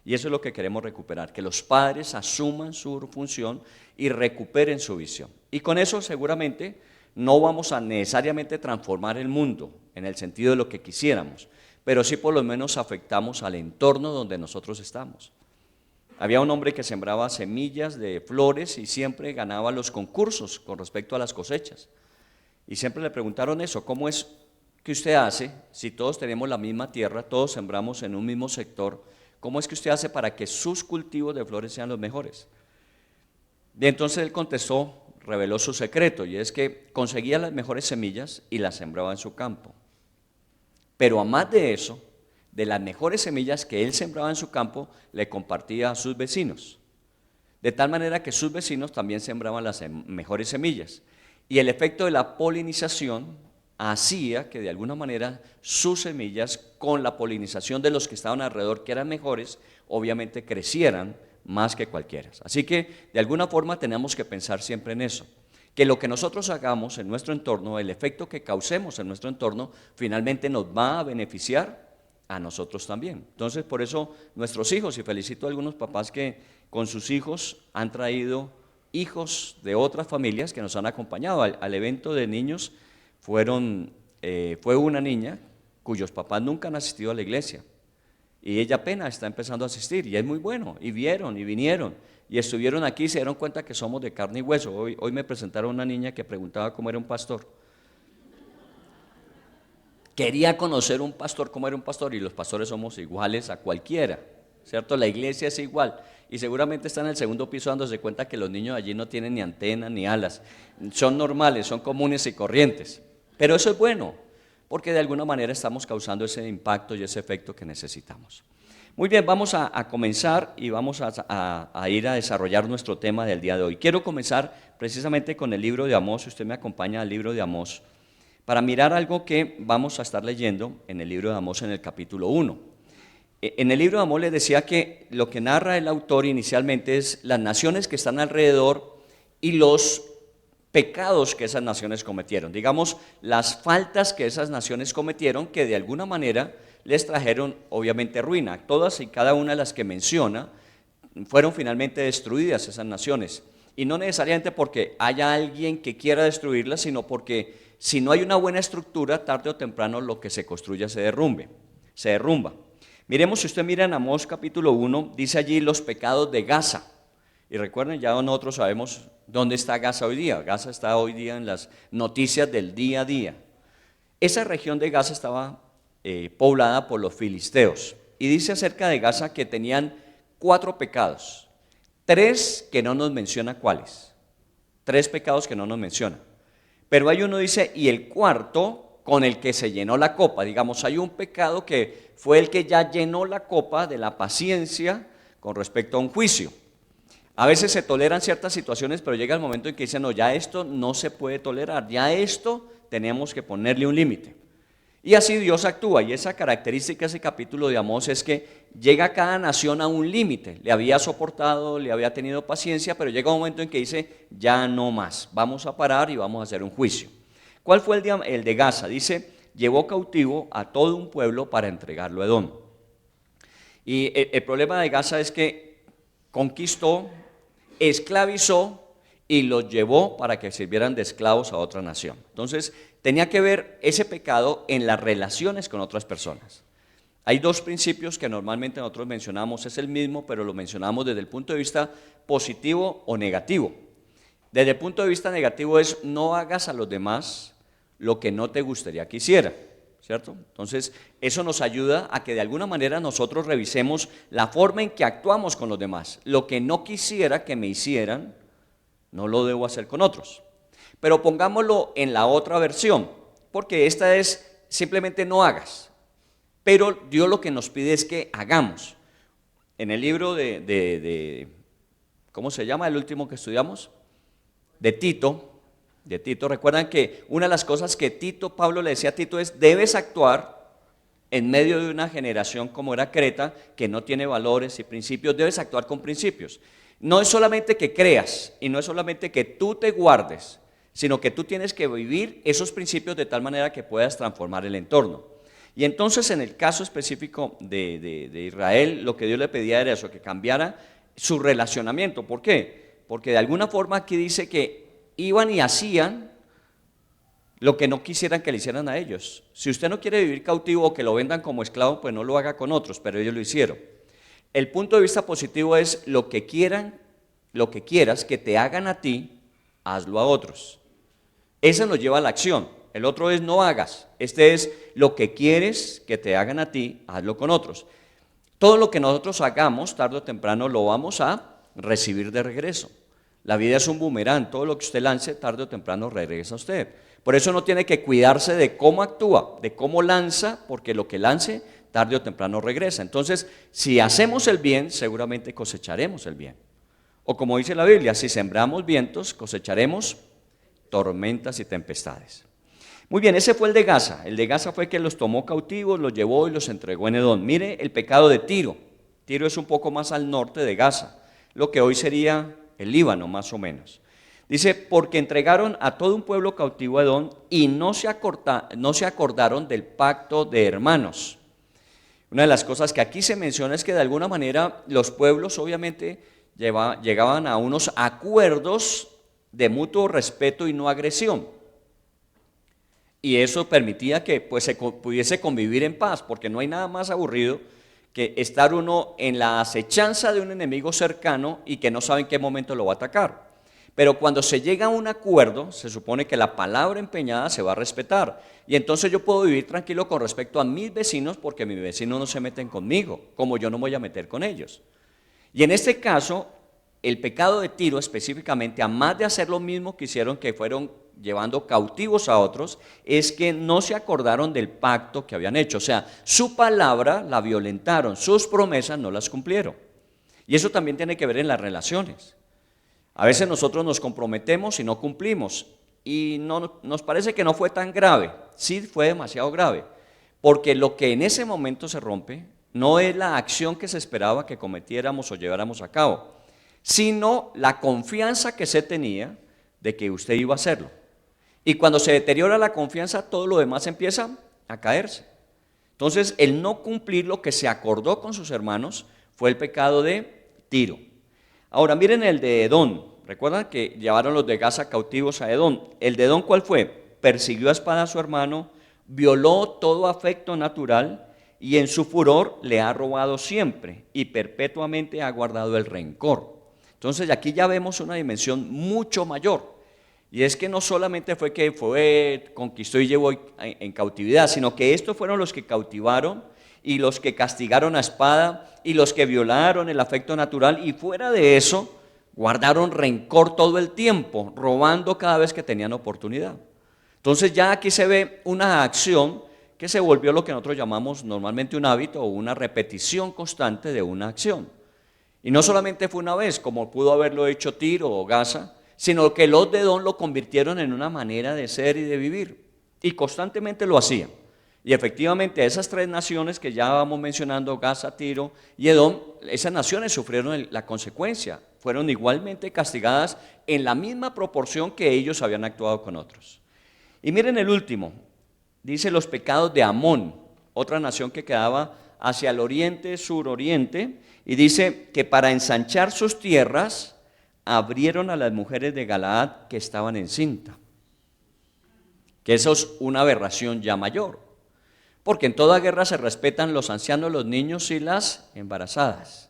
Y eso es lo que queremos recuperar, que los padres asuman su función y recuperen su visión. Y con eso seguramente no vamos a necesariamente transformar el mundo en el sentido de lo que quisiéramos, pero sí por lo menos afectamos al entorno donde nosotros estamos. Había un hombre que sembraba semillas de flores y siempre ganaba los concursos con respecto a las cosechas. Y siempre le preguntaron eso: ¿cómo es que usted hace, si todos tenemos la misma tierra, todos sembramos en un mismo sector, cómo es que usted hace para que sus cultivos de flores sean los mejores? Y entonces él contestó, reveló su secreto, y es que conseguía las mejores semillas y las sembraba en su campo. Pero a más de eso, de las mejores semillas que él sembraba en su campo, le compartía a sus vecinos. De tal manera que sus vecinos también sembraban las mejores semillas. Y el efecto de la polinización hacía que de alguna manera sus semillas, con la polinización de los que estaban alrededor, que eran mejores, obviamente crecieran más que cualquiera. Así que de alguna forma tenemos que pensar siempre en eso, que lo que nosotros hagamos en nuestro entorno, el efecto que causemos en nuestro entorno, finalmente nos va a beneficiar a nosotros también. Entonces, por eso nuestros hijos, y felicito a algunos papás que con sus hijos han traído hijos de otras familias que nos han acompañado al evento de niños. Fue una niña cuyos papás nunca han asistido a la iglesia y ella apenas está empezando a asistir y es muy bueno, y vieron y vinieron y estuvieron aquí y se dieron cuenta que somos de carne y hueso. Hoy me presentaron una niña que preguntaba cómo era un pastor. Quería conocer un pastor, cómo era un pastor, y los pastores somos iguales a cualquiera, ¿cierto? La iglesia es igual, y seguramente está en el segundo piso dándose cuenta que los niños allí no tienen ni antenas ni alas, son normales, son comunes y corrientes, pero eso es bueno, porque de alguna manera estamos causando ese impacto y ese efecto que necesitamos. Muy bien, vamos a comenzar y vamos a ir a desarrollar nuestro tema del día de hoy. Quiero comenzar precisamente con el libro de Amós, si usted me acompaña al libro de Amós, para mirar algo que vamos a estar leyendo en el libro de Amós en el capítulo 1. En el libro de Amós les decía que lo que narra el autor inicialmente es las naciones que están alrededor y los pecados que esas naciones cometieron, digamos, las faltas que esas naciones cometieron que de alguna manera les trajeron obviamente ruina. Todas y cada una de las que menciona fueron finalmente destruidas esas naciones, y no necesariamente porque haya alguien que quiera destruirlas, sino porque si no hay una buena estructura, tarde o temprano lo que se construya se derrumba. Miremos, si usted mira en Amós capítulo 1, dice allí los pecados de Gaza. Y recuerden, ya nosotros sabemos dónde está Gaza hoy día. Gaza está hoy día en las noticias del día a día. Esa región de Gaza estaba poblada por los filisteos. Y dice acerca de Gaza que tenían 4 pecados. 3 que no nos menciona cuáles. 3 pecados que no nos menciona. Pero hay uno, dice, y el cuarto con el que se llenó la copa. Digamos, hay un pecado que fue el que ya llenó la copa de la paciencia con respecto a un juicio. A veces se toleran ciertas situaciones, pero llega el momento en que dicen, no, ya esto no se puede tolerar, ya esto tenemos que ponerle un límite. Y así Dios actúa, y esa característica de ese capítulo de Amós es que llega cada nación a un límite. Le había soportado, le había tenido paciencia, pero llega un momento en que dice, ya no más, vamos a parar y vamos a hacer un juicio. ¿Cuál fue el de Gaza? Dice, llevó cautivo a todo un pueblo para entregarlo a Edom. Y el problema de Gaza es que conquistó, esclavizó y los llevó para que sirvieran de esclavos a otra nación. Entonces, tenía que ver ese pecado en las relaciones con otras personas. Hay 2 principios que normalmente nosotros mencionamos, es el mismo, pero lo mencionamos desde el punto de vista positivo o negativo. Desde el punto de vista negativo es, no hagas a los demás lo que no te gustaría que hiciera, ¿cierto? Entonces, eso nos ayuda a que de alguna manera nosotros revisemos la forma en que actuamos con los demás. Lo que no quisiera que me hicieran, no lo debo hacer con otros. Pero pongámoslo en la otra versión, porque esta es simplemente no hagas. Pero Dios lo que nos pide es que hagamos. En el libro ¿cómo se llama el último que estudiamos? De Tito, recuerdan que una de las cosas que Pablo le decía a Tito es, debes actuar en medio de una generación como era Creta, que no tiene valores y principios, debes actuar con principios. No es solamente que creas y no es solamente que tú te guardes, sino que tú tienes que vivir esos principios de tal manera que puedas transformar el entorno. Y entonces en el caso específico de Israel, lo que Dios le pedía era eso, que cambiara su relacionamiento. ¿Por qué? Porque de alguna forma aquí dice que iban y hacían lo que no quisieran que le hicieran a ellos. Si usted no quiere vivir cautivo o que lo vendan como esclavo, pues no lo haga con otros, pero ellos lo hicieron. El punto de vista positivo es lo que quieras que te hagan a ti, hazlo a otros. Ese nos lleva a la acción. El otro es no hagas. Este es lo que quieres que te hagan a ti, hazlo con otros. Todo lo que nosotros hagamos, tarde o temprano, lo vamos a recibir de regreso. La vida es un boomerang, todo lo que usted lance, tarde o temprano regresa a usted. Por eso no tiene que cuidarse de cómo actúa, de cómo lanza, porque lo que lance, tarde o temprano regresa. Entonces, si hacemos el bien, seguramente cosecharemos el bien. O como dice la Biblia, si sembramos vientos, cosecharemos tormentas y tempestades. Muy bien, ese fue el de Gaza. El de Gaza fue que los tomó cautivos, los llevó y los entregó en Edom. Mire el pecado de Tiro. Tiro es un poco más al norte de Gaza, lo que hoy sería el Líbano más o menos. Dice, porque entregaron a todo un pueblo cautivo a Edom y no se acordaron del pacto de hermanos. Una de las cosas que aquí se menciona es que de alguna manera los pueblos obviamente llegaban a unos acuerdos de mutuo respeto y no agresión. Y eso permitía que pues, se pudiese convivir en paz, porque no hay nada más aburrido que estar uno en la acechanza de un enemigo cercano y que no sabe en qué momento lo va a atacar. Pero cuando se llega a un acuerdo, se supone que la palabra empeñada se va a respetar. Y entonces yo puedo vivir tranquilo con respecto a mis vecinos, porque mis vecinos no se meten conmigo, como yo no me voy a meter con ellos. Y en este caso, el pecado de Tiro específicamente, a más de hacer lo mismo que hicieron, que fueron llevando cautivos a otros, es que no se acordaron del pacto que habían hecho. O sea, su palabra la violentaron, sus promesas no las cumplieron. Y eso también tiene que ver en las relaciones. A veces nosotros nos comprometemos y no cumplimos. Y nos parece que no fue tan grave. Sí fue demasiado grave. Porque lo que en ese momento se rompe no es la acción que se esperaba que cometiéramos o lleváramos a cabo, sino la confianza que se tenía de que usted iba a hacerlo. Y cuando se deteriora la confianza, todo lo demás empieza a caerse. Entonces, el no cumplir lo que se acordó con sus hermanos fue el pecado de Tiro. Ahora, miren el de Edom. ¿Recuerdan que llevaron los de Gaza cautivos a Edom? ¿El de Edom cuál fue? Persiguió a espada a su hermano, violó todo afecto natural y en su furor le ha robado siempre y perpetuamente ha guardado el rencor. Entonces aquí ya vemos una dimensión mucho mayor, y es que no solamente fue que conquistó y llevó en cautividad, sino que estos fueron los que cautivaron y los que castigaron a espada y los que violaron el afecto natural, y fuera de eso guardaron rencor todo el tiempo, robando cada vez que tenían oportunidad. Entonces ya aquí se ve una acción que se volvió lo que nosotros llamamos normalmente un hábito o una repetición constante de una acción. Y no solamente fue una vez, como pudo haberlo hecho Tiro o Gaza, sino que los de Edom lo convirtieron en una manera de ser y de vivir. Y constantemente lo hacían. Y efectivamente esas tres naciones que ya vamos mencionando, Gaza, Tiro y Edom, esas naciones sufrieron la consecuencia. Fueron igualmente castigadas en la misma proporción que ellos habían actuado con otros. Y miren el último, dice los pecados de Amón, otra nación que quedaba hacia el oriente, suroriente, y dice que para ensanchar sus tierras abrieron a las mujeres de Galaad que estaban encinta. Que eso es una aberración ya mayor, porque en toda guerra se respetan los ancianos, los niños y las embarazadas,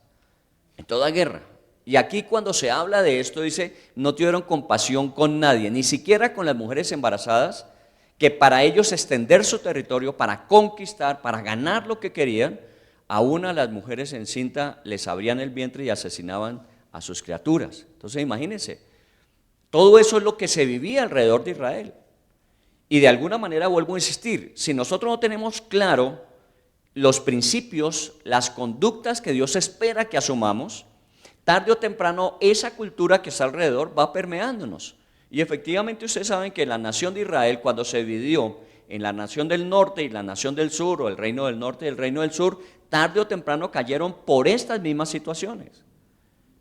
en toda guerra. Y aquí cuando se habla de esto dice, no tuvieron compasión con nadie, ni siquiera con las mujeres embarazadas, que para ellos extender su territorio, para conquistar, para ganar lo que querían, aún a las mujeres encinta les abrían el vientre y asesinaban a sus criaturas. Entonces imagínense, todo eso es lo que se vivía alrededor de Israel. Y de alguna manera vuelvo a insistir, si nosotros no tenemos claro los principios, las conductas que Dios espera que asumamos, tarde o temprano esa cultura que está alrededor va permeándonos. Y efectivamente ustedes saben que la nación de Israel, cuando se dividió en la nación del norte y la nación del sur, o el reino del norte y el reino del sur, tarde o temprano cayeron por estas mismas situaciones.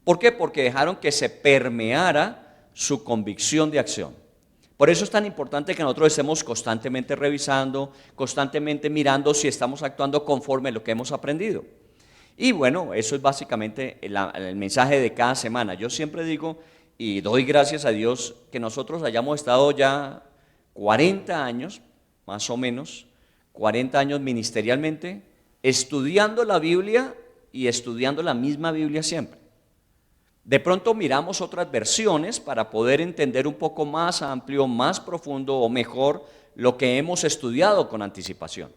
¿Por qué? Porque dejaron que se permeara su convicción de acción. Por eso es tan importante que nosotros estemos constantemente revisando, constantemente mirando si estamos actuando conforme a lo que hemos aprendido. Y bueno, eso es básicamente el mensaje de cada semana. Yo siempre digo y doy gracias a Dios que nosotros hayamos estado ya 40 años, más o menos, 40 años ministerialmente, estudiando la Biblia y estudiando la misma Biblia siempre. De pronto miramos otras versiones para poder entender un poco más amplio, más profundo o mejor lo que hemos estudiado con anticipación.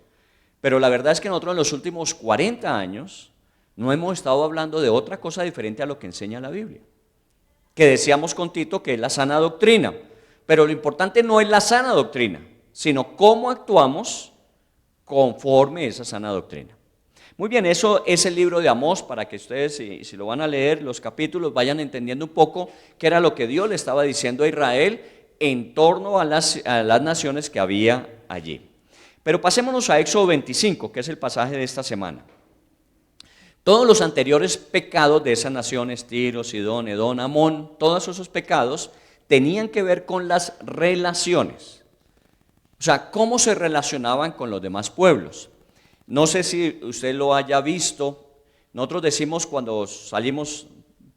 Pero la verdad es que nosotros en los últimos 40 años no hemos estado hablando de otra cosa diferente a lo que enseña la Biblia. Que decíamos con Tito que es la sana doctrina, pero lo importante no es la sana doctrina, sino cómo actuamos conforme a esa sana doctrina. Muy bien, eso es el libro de Amós, para que ustedes, si lo van a leer, los capítulos, vayan entendiendo un poco qué era lo que Dios le estaba diciendo a Israel en torno a las naciones que había allí. Pero pasémonos a Éxodo 25, que es el pasaje de esta semana. Todos los anteriores pecados de esas naciones, Tiro, Sidón, Edom, Amón, todos esos pecados tenían que ver con las relaciones. O sea, cómo se relacionaban con los demás pueblos. No sé si usted lo haya visto, nosotros decimos cuando salimos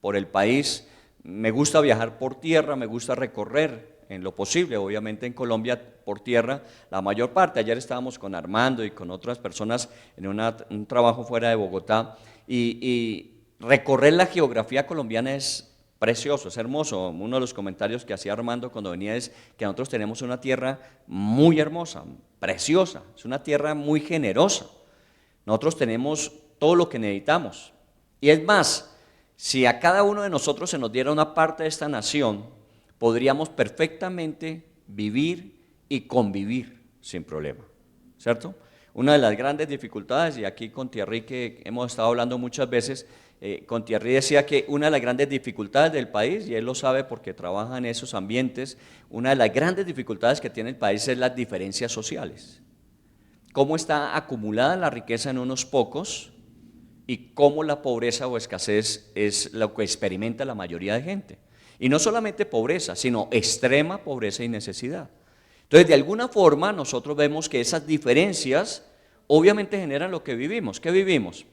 por el país, me gusta viajar por tierra, me gusta recorrer en lo posible, obviamente en Colombia por tierra la mayor parte. Ayer estábamos con Armando y con otras personas en un trabajo fuera de Bogotá y recorrer la geografía colombiana es precioso, es hermoso. Uno de los comentarios que hacía Armando cuando venía es que nosotros tenemos una tierra muy hermosa, preciosa, es una tierra muy generosa. Nosotros tenemos todo lo que necesitamos. Y es más, Si a cada uno de nosotros se nos diera una parte de esta nación, podríamos perfectamente vivir y convivir sin problema, ¿cierto? Una de las grandes dificultades, y aquí con Thierry que hemos estado hablando muchas veces, con Thierry decía que una de las grandes dificultades del país, y él lo sabe porque trabaja en esos ambientes, una de las grandes dificultades que tiene el país es las diferencias sociales. Cómo está acumulada la riqueza en unos pocos y cómo la pobreza o escasez es lo que experimenta la mayoría de gente. Y no solamente pobreza, sino extrema pobreza y necesidad. Entonces, de alguna forma, nosotros vemos que esas diferencias obviamente generan lo que vivimos. ¿Qué vivimos?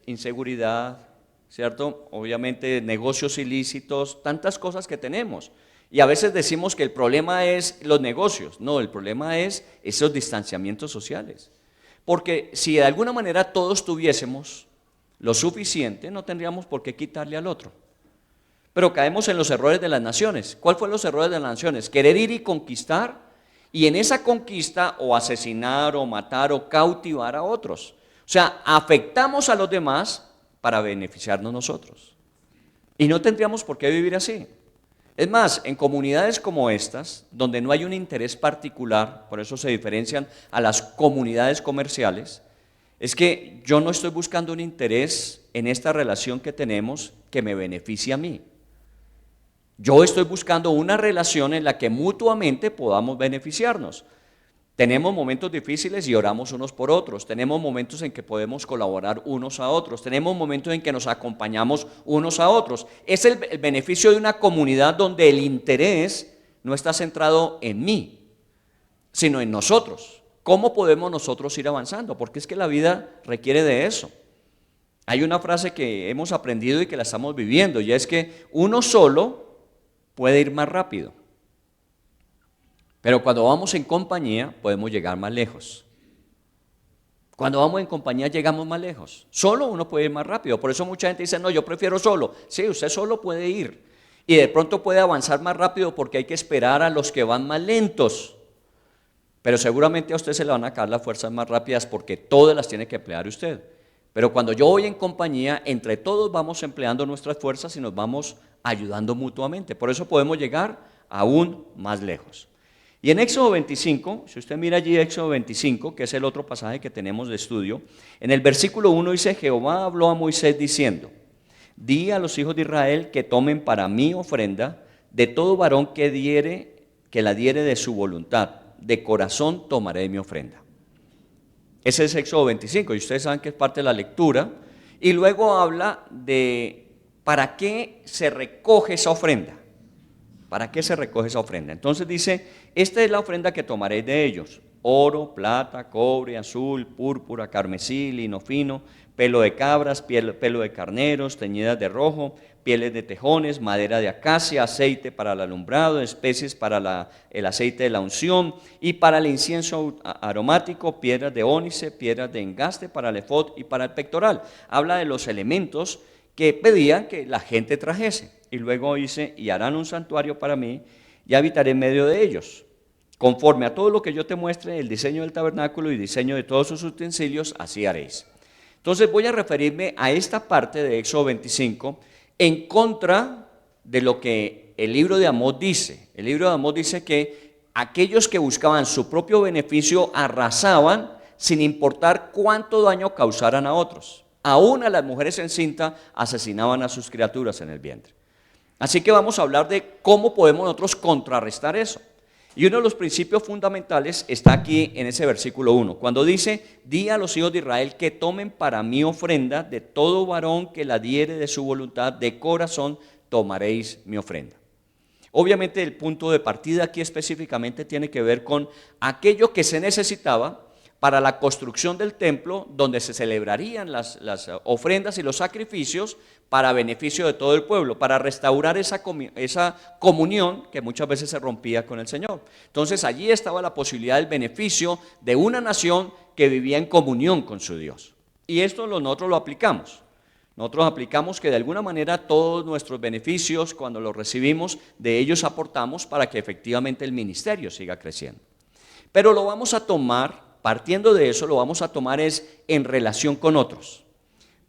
Inseguridad, ¿cierto? Obviamente negocios ilícitos, tantas cosas que tenemos. Y a veces decimos que el problema es los negocios. No, el problema es esos distanciamientos sociales. Porque si de alguna manera todos tuviésemos lo suficiente, no tendríamos por qué quitarle al otro. Pero caemos en los errores de las naciones. ¿Cuál fue los errores de las naciones? Querer ir y conquistar, y en esa conquista o asesinar o matar o cautivar a otros. O sea, afectamos a los demás para beneficiarnos nosotros. Y no tendríamos por qué vivir así. Es más, en comunidades como estas, donde no hay un interés particular, por eso se diferencian a las comunidades comerciales, es que yo no estoy buscando un interés en esta relación que tenemos que me beneficie a mí. Yo estoy buscando una relación en la que mutuamente podamos beneficiarnos. Tenemos momentos difíciles y oramos unos por otros. Tenemos momentos en que podemos colaborar unos a otros. Tenemos momentos en que nos acompañamos unos a otros. Es el beneficio de una comunidad donde el interés no está centrado en mí, sino en nosotros. ¿Cómo podemos nosotros ir avanzando? Porque es que la vida requiere de eso. Hay una frase que hemos aprendido y que la estamos viviendo, y es que uno solo puede ir más rápido, pero cuando vamos en compañía podemos llegar más lejos. Cuando vamos en compañía llegamos más lejos. Solo uno puede ir más rápido. Por eso mucha gente dice, no, yo prefiero solo. Sí, usted solo puede ir y de pronto puede avanzar más rápido porque hay que esperar a los que van más lentos, pero seguramente a usted se le van a acabar las fuerzas más rápidas porque todas las tiene que emplear usted. Pero cuando yo voy en compañía, entre todos vamos empleando nuestras fuerzas y nos vamos ayudando mutuamente. Por eso podemos llegar aún más lejos. Y en Éxodo 25, si usted mira allí Éxodo 25, que es el otro pasaje que tenemos de estudio, en el versículo 1 dice, Jehová habló a Moisés diciendo, di a los hijos de Israel que tomen para mí ofrenda de todo varón que la diere de su voluntad, de corazón tomaré mi ofrenda. Ese es Éxodo 25, y ustedes saben que es parte de la lectura, y luego habla de para qué se recoge esa ofrenda. ¿Para qué se recoge esa ofrenda? Entonces dice, esta es la ofrenda que tomaréis de ellos, oro, plata, cobre, azul, púrpura, carmesí, lino fino, pelo de cabras, pelo de carneros, teñidas de rojo, pieles de tejones, madera de acacia, aceite para el alumbrado, especies para el aceite de la unción y para el incienso aromático, piedras de ónice, piedras de engaste para el efod y para el pectoral. Habla de los elementos que pedían que la gente trajese. Y luego dice, y harán un santuario para mí y habitaré en medio de ellos. Conforme a todo lo que yo te muestre, el diseño del tabernáculo y diseño de todos sus utensilios, así haréis. Entonces voy a referirme a esta parte de Éxodo 25 en contra de lo que el libro de Amós dice. El libro de Amós dice que aquellos que buscaban su propio beneficio arrasaban sin importar cuánto daño causaran a otros. Aún a las mujeres encintas asesinaban a sus criaturas en el vientre. Así que vamos a hablar de cómo podemos nosotros contrarrestar eso. Y uno de los principios fundamentales está aquí en ese versículo 1, cuando dice, di a los hijos de Israel que tomen para mí ofrenda de todo varón que la diere de su voluntad, de corazón tomaréis mi ofrenda. Obviamente el punto de partida aquí específicamente tiene que ver con aquello que se necesitaba para la construcción del templo, donde se celebrarían las ofrendas y los sacrificios para beneficio de todo el pueblo, para restaurar esa comunión que muchas veces se rompía con el Señor. Entonces allí estaba la posibilidad del beneficio de una nación que vivía en comunión con su Dios. Y esto nosotros lo aplicamos. Nosotros aplicamos que de alguna manera todos nuestros beneficios, cuando los recibimos, de ellos aportamos para que efectivamente el ministerio siga creciendo. Pero lo vamos a tomar, partiendo de eso, lo vamos a tomar es en relación con otros.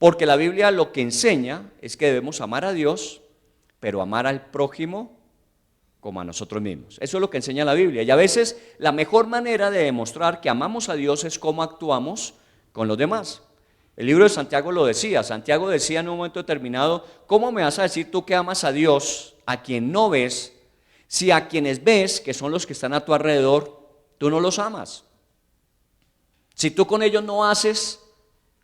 Porque la Biblia lo que enseña es que debemos amar a Dios, pero amar al prójimo como a nosotros mismos. Eso es lo que enseña la Biblia. Y a veces la mejor manera de demostrar que amamos a Dios es cómo actuamos con los demás. El libro de Santiago lo decía. Santiago decía en un momento determinado: ¿cómo me vas a decir tú que amas a Dios a quien no ves, si a quienes ves, que son los que están a tu alrededor, tú no los amas? Si tú con ellos no haces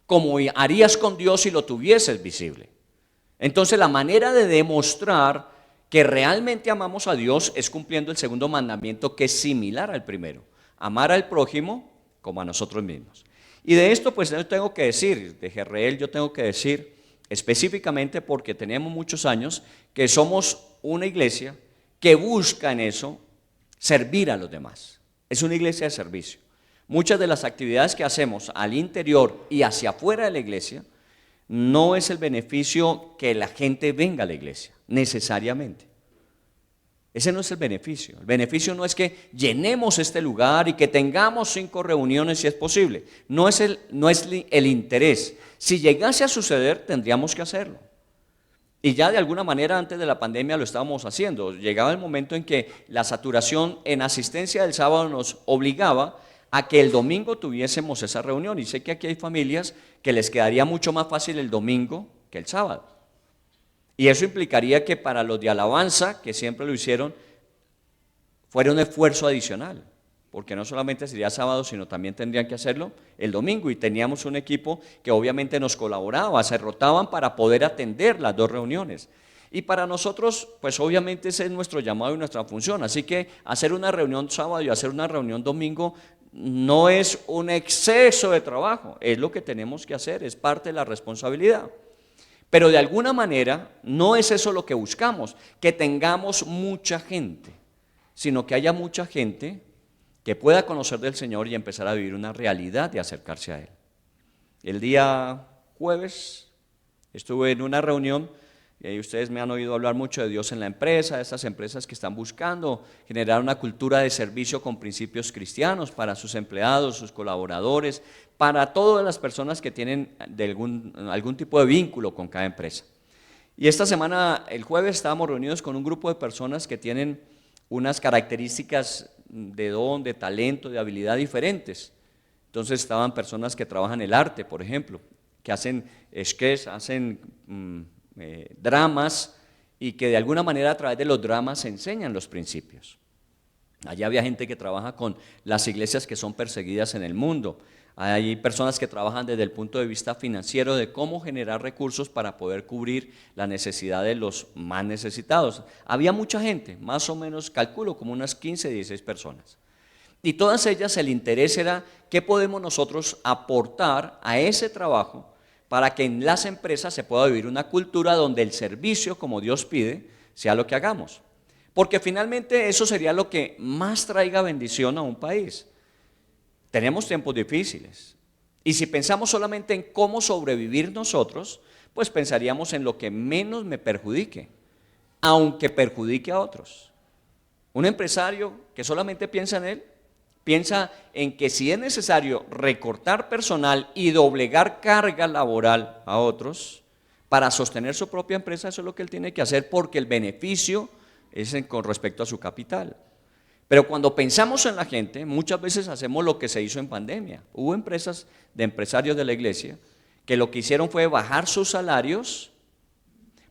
como harías con Dios si lo tuvieses visible. Entonces la manera de demostrar que realmente amamos a Dios es cumpliendo el segundo mandamiento, que es similar al primero: amar al prójimo como a nosotros mismos. Y de esto pues yo tengo que decir, de Jezreel yo tengo que decir específicamente, porque tenemos muchos años que somos una iglesia que busca en eso servir a los demás. Es una iglesia de servicio. Muchas de las actividades que hacemos al interior y hacia afuera de la iglesia no es el beneficio que la gente venga a la iglesia, necesariamente. Ese no es el beneficio. El beneficio no es que llenemos este lugar y que tengamos 5 reuniones si es posible. No es el interés. Si llegase a suceder, tendríamos que hacerlo. Y ya de alguna manera antes de la pandemia lo estábamos haciendo. Llegaba el momento en que la saturación en asistencia del sábado nos obligaba a que el domingo tuviésemos esa reunión. Y sé que aquí hay familias que les quedaría mucho más fácil el domingo que el sábado. Y eso implicaría que para los de alabanza, que siempre lo hicieron, fuera un esfuerzo adicional, porque no solamente sería sábado, sino también tendrían que hacerlo el domingo. Y teníamos un equipo que obviamente nos colaboraba, se rotaban para poder atender las 2 reuniones. Y para nosotros, pues obviamente ese es nuestro llamado y nuestra función. Así que hacer una reunión sábado y hacer una reunión domingo no es un exceso de trabajo, es lo que tenemos que hacer, es parte de la responsabilidad. Pero de alguna manera no es eso lo que buscamos, que tengamos mucha gente, sino que haya mucha gente que pueda conocer del Señor y empezar a vivir una realidad de acercarse a Él. El día jueves estuve en una reunión y ustedes me han oído hablar mucho de Dios en la empresa, de estas empresas que están buscando generar una cultura de servicio con principios cristianos para sus empleados, sus colaboradores, para todas las personas que tienen algún tipo de vínculo con cada empresa. Y esta semana, el jueves, estábamos reunidos con un grupo de personas que tienen unas características de don, de talento, de habilidad diferentes. Entonces estaban personas que trabajan el arte, por ejemplo, que hacen sketches, hacen dramas, y que de alguna manera a través de los dramas se enseñan los principios. Allá había gente que trabaja con las iglesias que son perseguidas en el mundo. Hay personas que trabajan desde el punto de vista financiero de cómo generar recursos para poder cubrir la necesidad de los más necesitados. Había mucha gente, más o menos calculo como unas 15, 16 personas. Y todas ellas el interés era qué podemos nosotros aportar a ese trabajo para que en las empresas se pueda vivir una cultura donde el servicio, como Dios pide, sea lo que hagamos. Porque finalmente eso sería lo que más traiga bendición a un país. Tenemos tiempos difíciles. Y si pensamos solamente en cómo sobrevivir nosotros, pues pensaríamos en lo que menos me perjudique, aunque perjudique a otros. Un empresario que solamente piensa en él, piensa en que si es necesario recortar personal y doblegar carga laboral a otros para sostener su propia empresa, eso es lo que él tiene que hacer, porque el beneficio es con respecto a su capital. Pero cuando pensamos en la gente, muchas veces hacemos lo que se hizo en pandemia. Hubo empresas de empresarios de la iglesia que lo que hicieron fue bajar sus salarios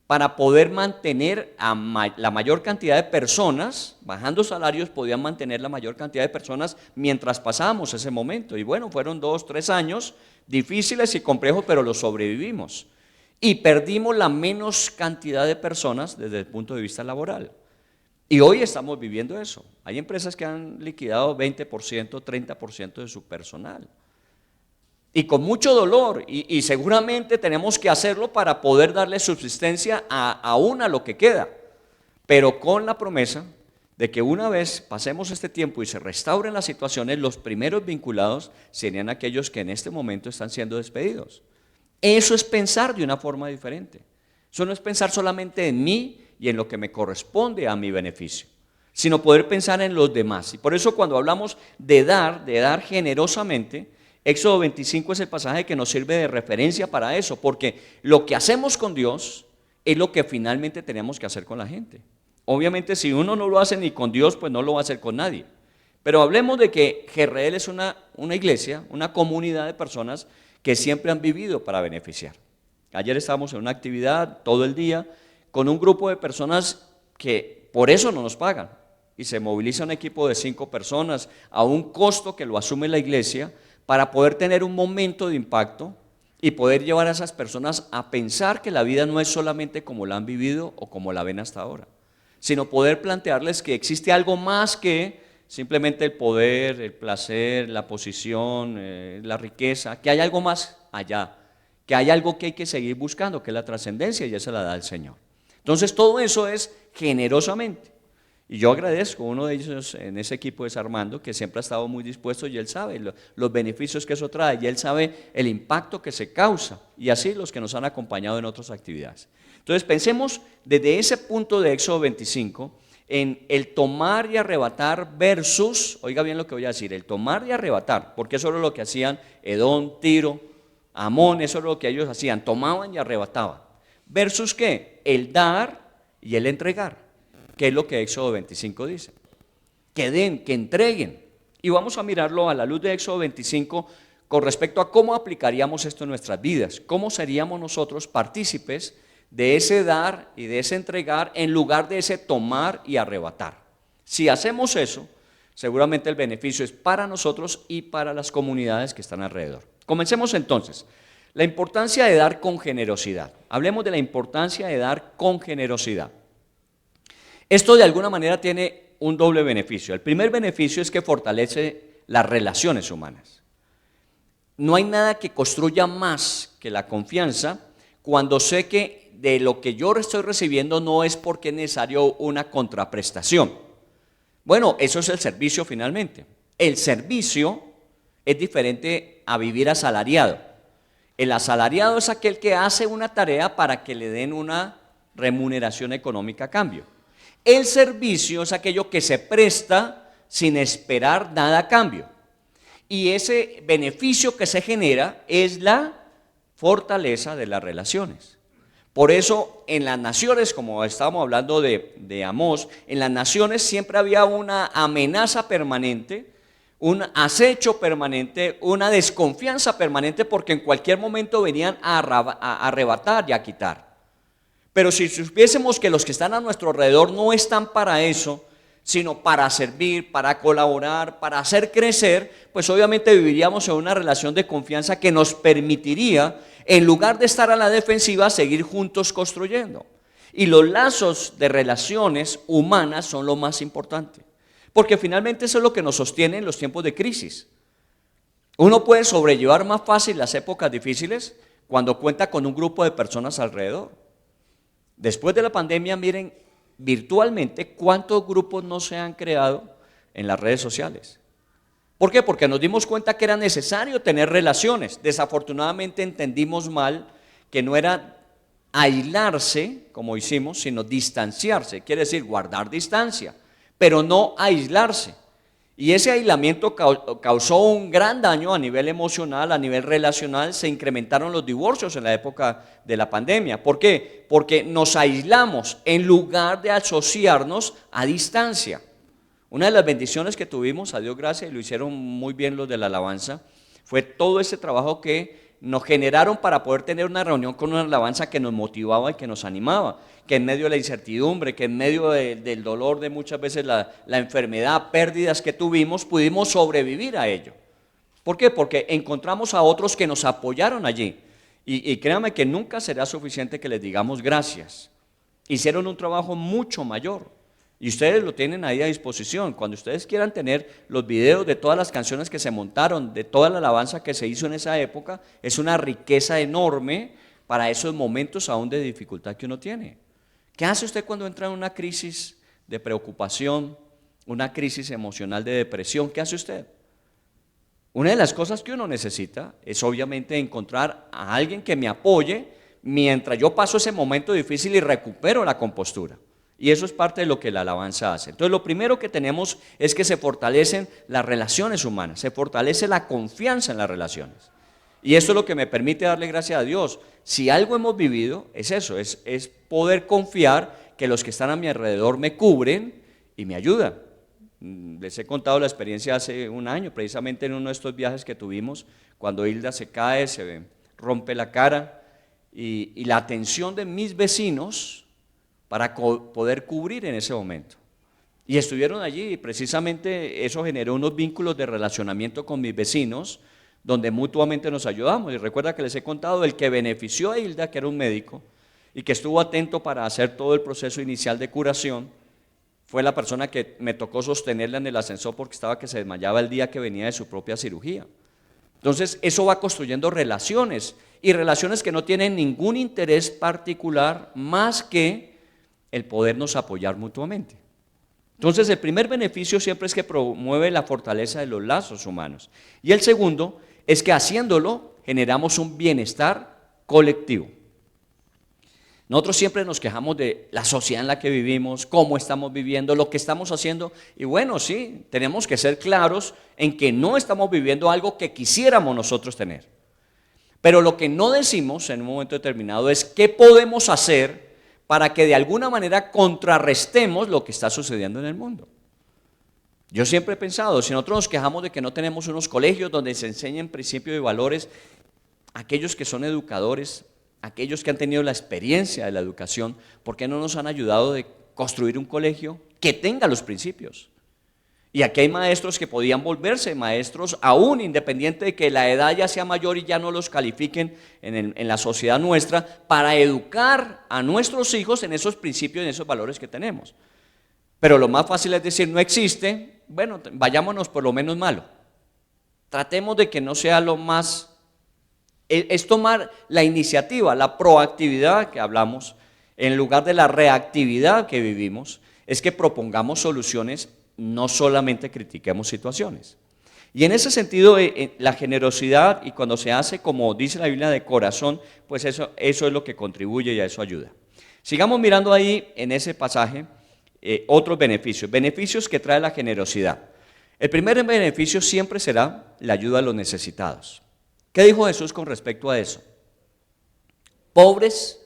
para poder mantener a la mayor cantidad de personas. Bajando salarios podían mantener la mayor cantidad de personas mientras pasábamos ese momento. Y bueno, fueron 2, 3 años difíciles y complejos, pero los sobrevivimos. Y perdimos la menos cantidad de personas desde el punto de vista laboral. Y hoy estamos viviendo eso. Hay empresas que han liquidado 20%, 30% de su personal. Y con mucho dolor, y seguramente tenemos que hacerlo para poder darle subsistencia aún a lo que queda, pero con la promesa de que una vez pasemos este tiempo y se restauren las situaciones, los primeros vinculados serían aquellos que en este momento están siendo despedidos. Eso es pensar de una forma diferente. Eso no es pensar solamente en mí y en lo que me corresponde a mi beneficio, sino poder pensar en los demás. Y por eso cuando hablamos de dar generosamente, Éxodo 25 es el pasaje que nos sirve de referencia para eso, porque lo que hacemos con Dios es lo que finalmente tenemos que hacer con la gente. Obviamente si uno no lo hace ni con Dios, pues no lo va a hacer con nadie. Pero hablemos de que Jezreel es una iglesia, una comunidad de personas que siempre han vivido para beneficiar. Ayer estábamos en una actividad todo el día con un grupo de personas que por eso no nos pagan. Y se moviliza un equipo de 5 personas a un costo que lo asume la iglesia para poder tener un momento de impacto y poder llevar a esas personas a pensar que la vida no es solamente como la han vivido o como la ven hasta ahora, sino poder plantearles que existe algo más que simplemente el poder, el placer, la posición, la riqueza, que hay algo más allá, que hay algo que hay que seguir buscando, que es la trascendencia, y esa la da el Señor. Entonces todo eso es generosamente. Y yo agradezco, uno de ellos en ese equipo es Armando, que siempre ha estado muy dispuesto, y él sabe los beneficios que eso trae, y él sabe el impacto que se causa, y así los que nos han acompañado en otras actividades. Entonces pensemos desde ese punto de Éxodo 25, en el tomar y arrebatar versus, oiga bien lo que voy a decir, el tomar y arrebatar, porque eso era lo que hacían Edom, Tiro, Amón, eso era lo que ellos hacían, tomaban y arrebataban. Versus ¿qué? El dar y el entregar, que es lo que Éxodo 25 dice. Que den, que entreguen. Y vamos a mirarlo a la luz de Éxodo 25 con respecto a cómo aplicaríamos esto en nuestras vidas, cómo seríamos nosotros partícipes de ese dar y de ese entregar en lugar de ese tomar y arrebatar. Si hacemos eso, seguramente el beneficio es para nosotros y para las comunidades que están alrededor. Comencemos entonces. La importancia de dar con generosidad. Hablemos de la importancia de dar con generosidad. Esto de alguna manera tiene un doble beneficio. El primer beneficio es que fortalece las relaciones humanas. No hay nada que construya más que la confianza cuando sé que de lo que yo estoy recibiendo no es porque es necesario una contraprestación. Bueno, eso es el servicio finalmente. El servicio es diferente a vivir asalariado. El asalariado es aquel que hace una tarea para que le den una remuneración económica a cambio. El servicio es aquello que se presta sin esperar nada a cambio. Y ese beneficio que se genera es la fortaleza de las relaciones. Por eso en las naciones, como estábamos hablando de Amós, en las naciones siempre había una amenaza permanente, un acecho permanente, una desconfianza permanente, porque en cualquier momento venían a arrebatar y a quitar. Pero si supiésemos que los que están a nuestro alrededor no están para eso, sino para servir, para colaborar, para hacer crecer, pues obviamente viviríamos en una relación de confianza que nos permitiría, en lugar de estar a la defensiva, seguir juntos construyendo. Y los lazos de relaciones humanas son lo más importante, porque finalmente eso es lo que nos sostiene en los tiempos de crisis. Uno puede sobrellevar más fácil las épocas difíciles cuando cuenta con un grupo de personas alrededor. Después de la pandemia, miren virtualmente cuántos grupos no se han creado en las redes sociales. ¿Por qué? Porque nos dimos cuenta que era necesario tener relaciones. Desafortunadamente entendimos mal que no era aislarse, como hicimos, sino distanciarse. Quiere decir guardar distancia, pero no aislarse. Y ese aislamiento causó un gran daño a nivel emocional, a nivel relacional. Se incrementaron los divorcios en la época de la pandemia. ¿Por qué? Porque nos aislamos en lugar de asociarnos a distancia. Una de las bendiciones que tuvimos, a Dios gracias, y lo hicieron muy bien los de la alabanza, fue todo ese trabajo que nos generaron para poder tener una reunión con una alabanza que nos motivaba y que nos animaba, que en medio de la incertidumbre, que en medio del dolor de muchas veces la enfermedad, pérdidas que tuvimos, pudimos sobrevivir a ello. ¿Por qué? Porque encontramos a otros que nos apoyaron allí. Y créanme que nunca será suficiente que les digamos gracias. Hicieron un trabajo mucho mayor. Y ustedes lo tienen ahí a disposición. Cuando ustedes quieran tener los videos de todas las canciones que se montaron, de toda la alabanza que se hizo en esa época, es una riqueza enorme para esos momentos aún de dificultad que uno tiene. ¿Qué hace usted cuando entra en una crisis de preocupación, una crisis emocional de depresión? ¿Qué hace usted? Una de las cosas que uno necesita es obviamente encontrar a alguien que me apoye mientras yo paso ese momento difícil y recupero la compostura. Y eso es parte de lo que la alabanza hace. Entonces lo primero que tenemos es que se fortalecen las relaciones humanas, se fortalece la confianza en las relaciones. Y eso es lo que me permite darle gracias a Dios. Si algo hemos vivido, es eso, es poder confiar que los que están a mi alrededor me cubren y me ayudan. Les he contado la experiencia hace un año, precisamente en uno de estos viajes que tuvimos, cuando Hilda se cae, se rompe la cara, y la atención de mis vecinos para poder cubrir en ese momento. Y estuvieron allí y precisamente eso generó unos vínculos de relacionamiento con mis vecinos, donde mutuamente nos ayudamos. Y recuerda que les he contado, el que benefició a Hilda, que era un médico, y que estuvo atento para hacer todo el proceso inicial de curación, fue la persona que me tocó sostenerla en el ascensor porque estaba que se desmayaba el día que venía de su propia cirugía. Entonces eso va construyendo relaciones, y relaciones que no tienen ningún interés particular más que el podernos apoyar mutuamente. Entonces el primer beneficio siempre es que promueve la fortaleza de los lazos humanos, y el segundo es que haciéndolo generamos un bienestar colectivo. Nosotros siempre nos quejamos de la sociedad en la que vivimos, cómo estamos viviendo, lo que estamos haciendo, y bueno, sí, tenemos que ser claros en que no estamos viviendo algo que quisiéramos nosotros tener. Pero lo que no decimos en un momento determinado es qué podemos hacer para que de alguna manera contrarrestemos lo que está sucediendo en el mundo. Yo siempre he pensado, si nosotros nos quejamos de que no tenemos unos colegios donde se enseñen principios y valores, aquellos que son educadores, aquellos que han tenido la experiencia de la educación, ¿por qué no nos han ayudado de construir un colegio que tenga los principios? Y aquí hay maestros que podían volverse maestros aún independiente de que la edad ya sea mayor y ya no los califiquen en la sociedad nuestra, para educar a nuestros hijos en esos principios y en esos valores que tenemos. Pero lo más fácil es decir, no existe, bueno, vayámonos por lo menos malo. Tratemos de que no sea lo más... Es tomar la iniciativa, la proactividad que hablamos, en lugar de la reactividad que vivimos, es que propongamos soluciones, no solamente critiquemos situaciones. Y en ese sentido, la generosidad, y cuando se hace, como dice la Biblia, de corazón, pues eso es lo que contribuye y a eso ayuda. Sigamos mirando ahí en ese pasaje otros beneficios que trae la generosidad. El primer beneficio siempre será la ayuda a los necesitados. ¿Qué dijo Jesús con respecto a eso? Pobres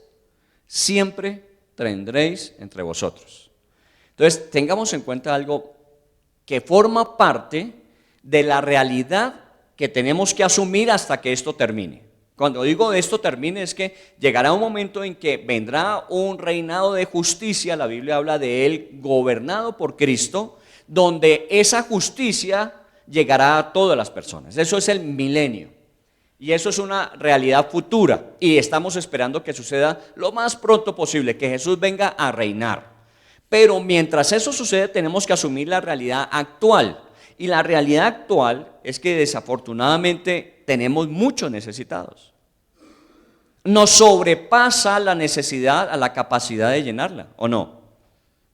siempre tendréis entre vosotros. Entonces, tengamos en cuenta algo que forma parte de la realidad que tenemos que asumir hasta que esto termine. Cuando digo esto termine, es que llegará un momento en que vendrá un reinado de justicia, la Biblia habla de él gobernado por Cristo, donde esa justicia llegará a todas las personas. Eso es el milenio. Y eso es una realidad futura y estamos esperando que suceda lo más pronto posible, que Jesús venga a reinar. Pero mientras eso sucede tenemos que asumir la realidad actual. Y la realidad actual es que desafortunadamente tenemos muchos necesitados. Nos sobrepasa la necesidad a la capacidad de llenarla, ¿o no?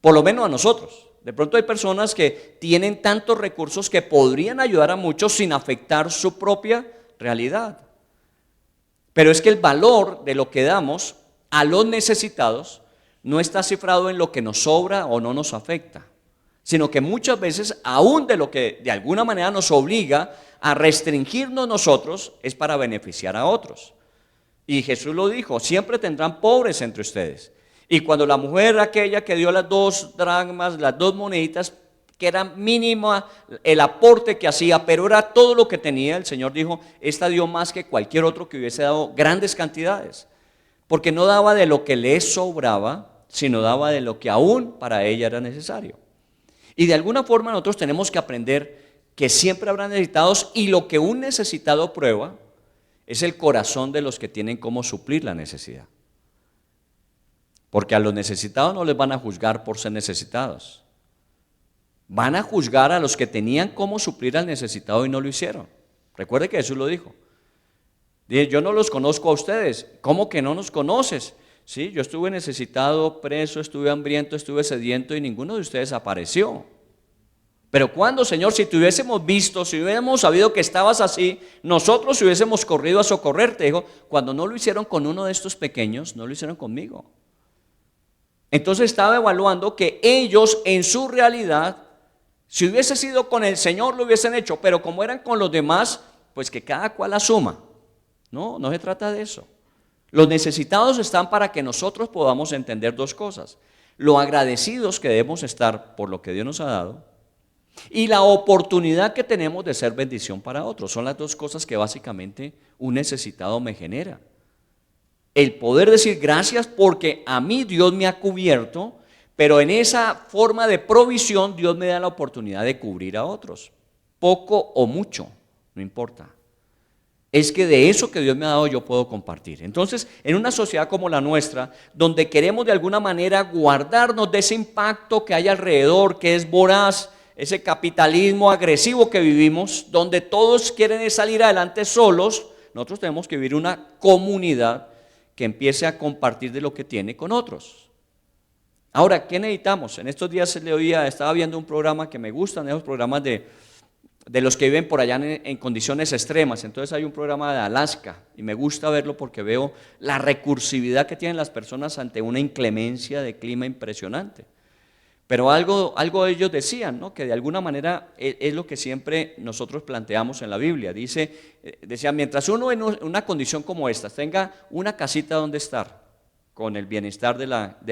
Por lo menos a nosotros. De pronto hay personas que tienen tantos recursos que podrían ayudar a muchos sin afectar su propia realidad. Pero es que el valor de lo que damos a los necesitados no está cifrado en lo que nos sobra o no nos afecta, sino que muchas veces aún de lo que de alguna manera nos obliga a restringirnos nosotros es para beneficiar a otros. Y Jesús lo dijo, siempre tendrán pobres entre ustedes. Y cuando la mujer aquella que dio las 2 dracmas, las 2 moneditas, que era mínima el aporte que hacía, pero era todo lo que tenía, el Señor dijo, esta dio más que cualquier otro que hubiese dado grandes cantidades, porque no daba de lo que le sobraba, sino daba de lo que aún para ella era necesario. Y de alguna forma nosotros tenemos que aprender que siempre habrá necesitados, y lo que un necesitado prueba es el corazón de los que tienen cómo suplir la necesidad. Porque a los necesitados no les van a juzgar por ser necesitados. Van a juzgar a los que tenían cómo suplir al necesitado y no lo hicieron. Recuerde que Jesús lo dijo. Dije, yo no los conozco a ustedes. ¿Cómo que no nos conoces? Sí, yo estuve necesitado, preso, estuve hambriento, estuve sediento y ninguno de ustedes apareció. Pero ¿cuándo, Señor? Si te hubiésemos visto, si hubiéramos sabido que estabas así, nosotros hubiésemos corrido a socorrerte. Dijo, cuando no lo hicieron con uno de estos pequeños, no lo hicieron conmigo. Entonces estaba evaluando que ellos en su realidad, si hubiese sido con el Señor lo hubiesen hecho, pero como eran con los demás, pues que cada cual asuma. No, no se trata de eso. Los necesitados están para que nosotros podamos entender dos cosas: lo agradecidos que debemos estar por lo que Dios nos ha dado y la oportunidad que tenemos de ser bendición para otros. Son las dos cosas que básicamente un necesitado me genera. El poder decir gracias porque a mí Dios me ha cubierto, pero en esa forma de provisión Dios me da la oportunidad de cubrir a otros. Poco o mucho, no importa. Es que de eso que Dios me ha dado yo puedo compartir. Entonces, en una sociedad como la nuestra, donde queremos de alguna manera guardarnos de ese impacto que hay alrededor, que es voraz, ese capitalismo agresivo que vivimos, donde todos quieren salir adelante solos, nosotros tenemos que vivir una comunidad que empiece a compartir de lo que tiene con otros. Ahora, ¿qué necesitamos? En estos días estaba viendo un programa que me gustan, esos programas de los que viven por allá en condiciones extremas. Entonces hay un programa de Alaska y me gusta verlo porque veo la recursividad que tienen las personas ante una inclemencia de clima impresionante. Pero algo ellos decían, ¿no? Que de alguna manera es lo que siempre nosotros planteamos en la Biblia. Decía, mientras uno en una condición como esta tenga una casita donde estar, con el bienestar de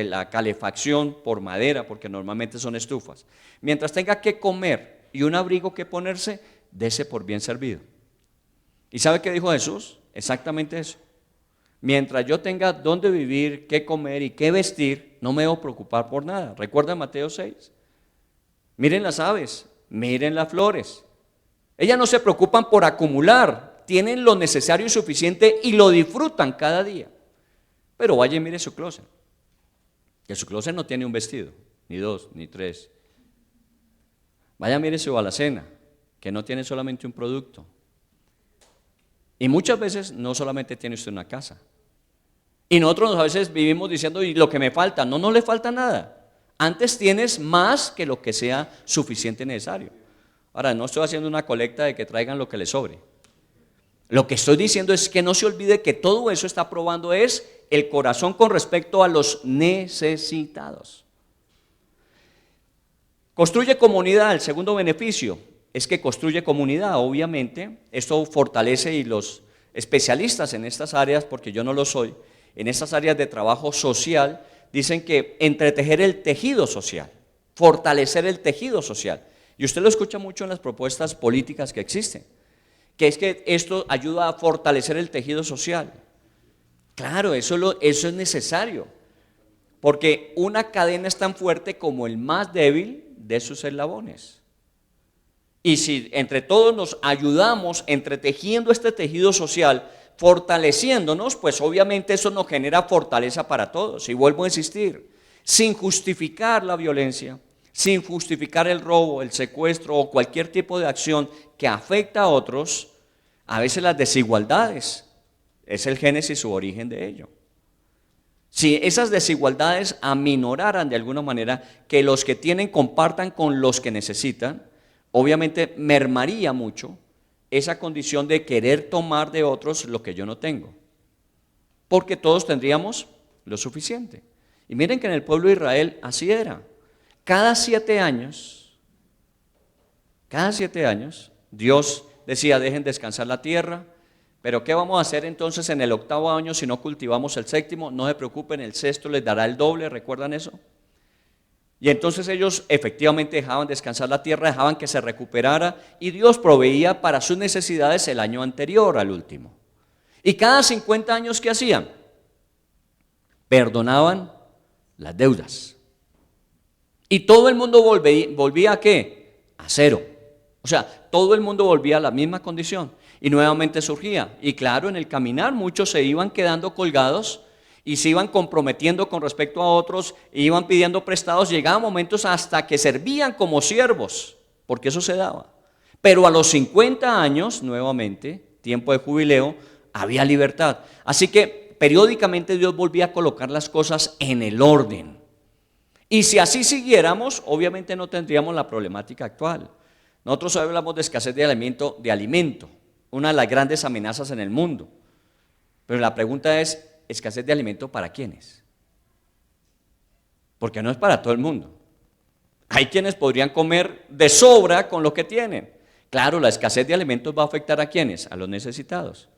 la calefacción por madera, porque normalmente son estufas, mientras tenga que comer y un abrigo que ponerse, dese por bien servido. ¿Y sabe qué dijo Jesús? Exactamente eso. Mientras yo tenga dónde vivir, qué comer y qué vestir, no me debo preocupar por nada. ¿Recuerda Mateo 6? Miren las aves, miren las flores. Ellas no se preocupan por acumular, tienen lo necesario y suficiente y lo disfrutan cada día. Pero vaya y mire su closet. Que su closet no tiene un vestido, ni dos, ni tres. Vaya, mire su alacena, que no tiene solamente un producto. Y muchas veces no solamente tiene usted una casa. Y nosotros a veces vivimos diciendo, ¿y lo que me falta? No, no le falta nada. Antes tienes más que lo que sea suficiente y necesario. Ahora, no estoy haciendo una colecta de que traigan lo que les sobre. Lo que estoy diciendo es que no se olvide que todo eso está probando es el corazón con respecto a los necesitados. Construye comunidad. El segundo beneficio es que construye comunidad. Obviamente, esto fortalece, y los especialistas en estas áreas, porque yo no lo soy, en estas áreas de trabajo social, dicen que entretejer el tejido social, fortalecer el tejido social. Y usted lo escucha mucho en las propuestas políticas que existen, que es que esto ayuda a fortalecer el tejido social. Claro, eso es necesario, porque una cadena es tan fuerte como el más débil de sus eslabones. Y si entre todos nos ayudamos entretejiendo este tejido social, fortaleciéndonos, pues obviamente eso nos genera fortaleza para todos. Y vuelvo a insistir, sin justificar la violencia, sin justificar el robo, el secuestro o cualquier tipo de acción que afecta a otros, a veces las desigualdades es el génesis u origen de ello. Si esas desigualdades aminoraran de alguna manera, que los que tienen compartan con los que necesitan, obviamente mermaría mucho esa condición de querer tomar de otros lo que yo no tengo, porque todos tendríamos lo suficiente. Y miren que en el pueblo de Israel así era. Cada 7 años, Dios decía, dejen descansar la tierra. Pero ¿qué vamos a hacer entonces en el 8º año si no cultivamos el 7º? No se preocupen, el 6º les dará el doble, ¿recuerdan eso? Y entonces ellos efectivamente dejaban descansar la tierra, dejaban que se recuperara, y Dios proveía para sus necesidades el año anterior al último. Y cada 50 años, ¿qué hacían? Perdonaban las deudas. Y todo el mundo volvía ¿a qué? A cero. O sea, todo el mundo volvía a la misma condición. Y nuevamente surgía. Y claro, en el caminar muchos se iban quedando colgados y se iban comprometiendo con respecto a otros, e iban pidiendo prestados. Llegaban momentos hasta que servían como siervos, porque eso se daba. Pero a los 50 años, nuevamente, tiempo de jubileo, había libertad. Así que periódicamente Dios volvía a colocar las cosas en el orden. Y si así siguiéramos, obviamente no tendríamos la problemática actual. Nosotros hoy hablamos de escasez de alimento, una de las grandes amenazas en el mundo. Pero la pregunta es, ¿escasez de alimento para quiénes? porque no es para todo el mundo. Hay quienes podrían comer de sobra con lo que tienen. Claro, la escasez de alimentos va a afectar ¿a quiénes? A los necesitados.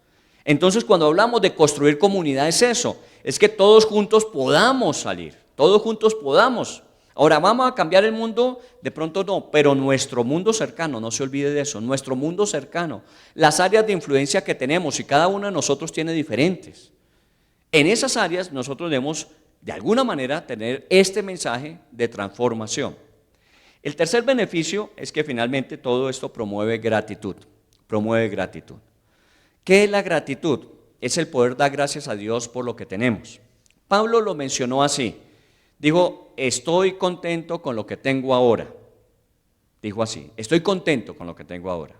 Entonces, cuando hablamos de construir comunidad es eso, es que todos juntos podamos salir, todos juntos podamos. Ahora, ¿vamos a cambiar el mundo? De pronto no, pero nuestro mundo cercano, no se olvide de eso, nuestro mundo cercano, las áreas de influencia que tenemos y cada uno de nosotros tiene diferentes. En esas áreas nosotros debemos, de alguna manera, tener este mensaje de transformación. El tercer beneficio es que finalmente todo esto promueve gratitud, promueve gratitud. ¿Qué es la gratitud? Es el poder dar gracias a Dios por lo que tenemos. Pablo lo mencionó así, dijo, estoy contento con lo que tengo ahora. Dijo así, estoy contento con lo que tengo ahora.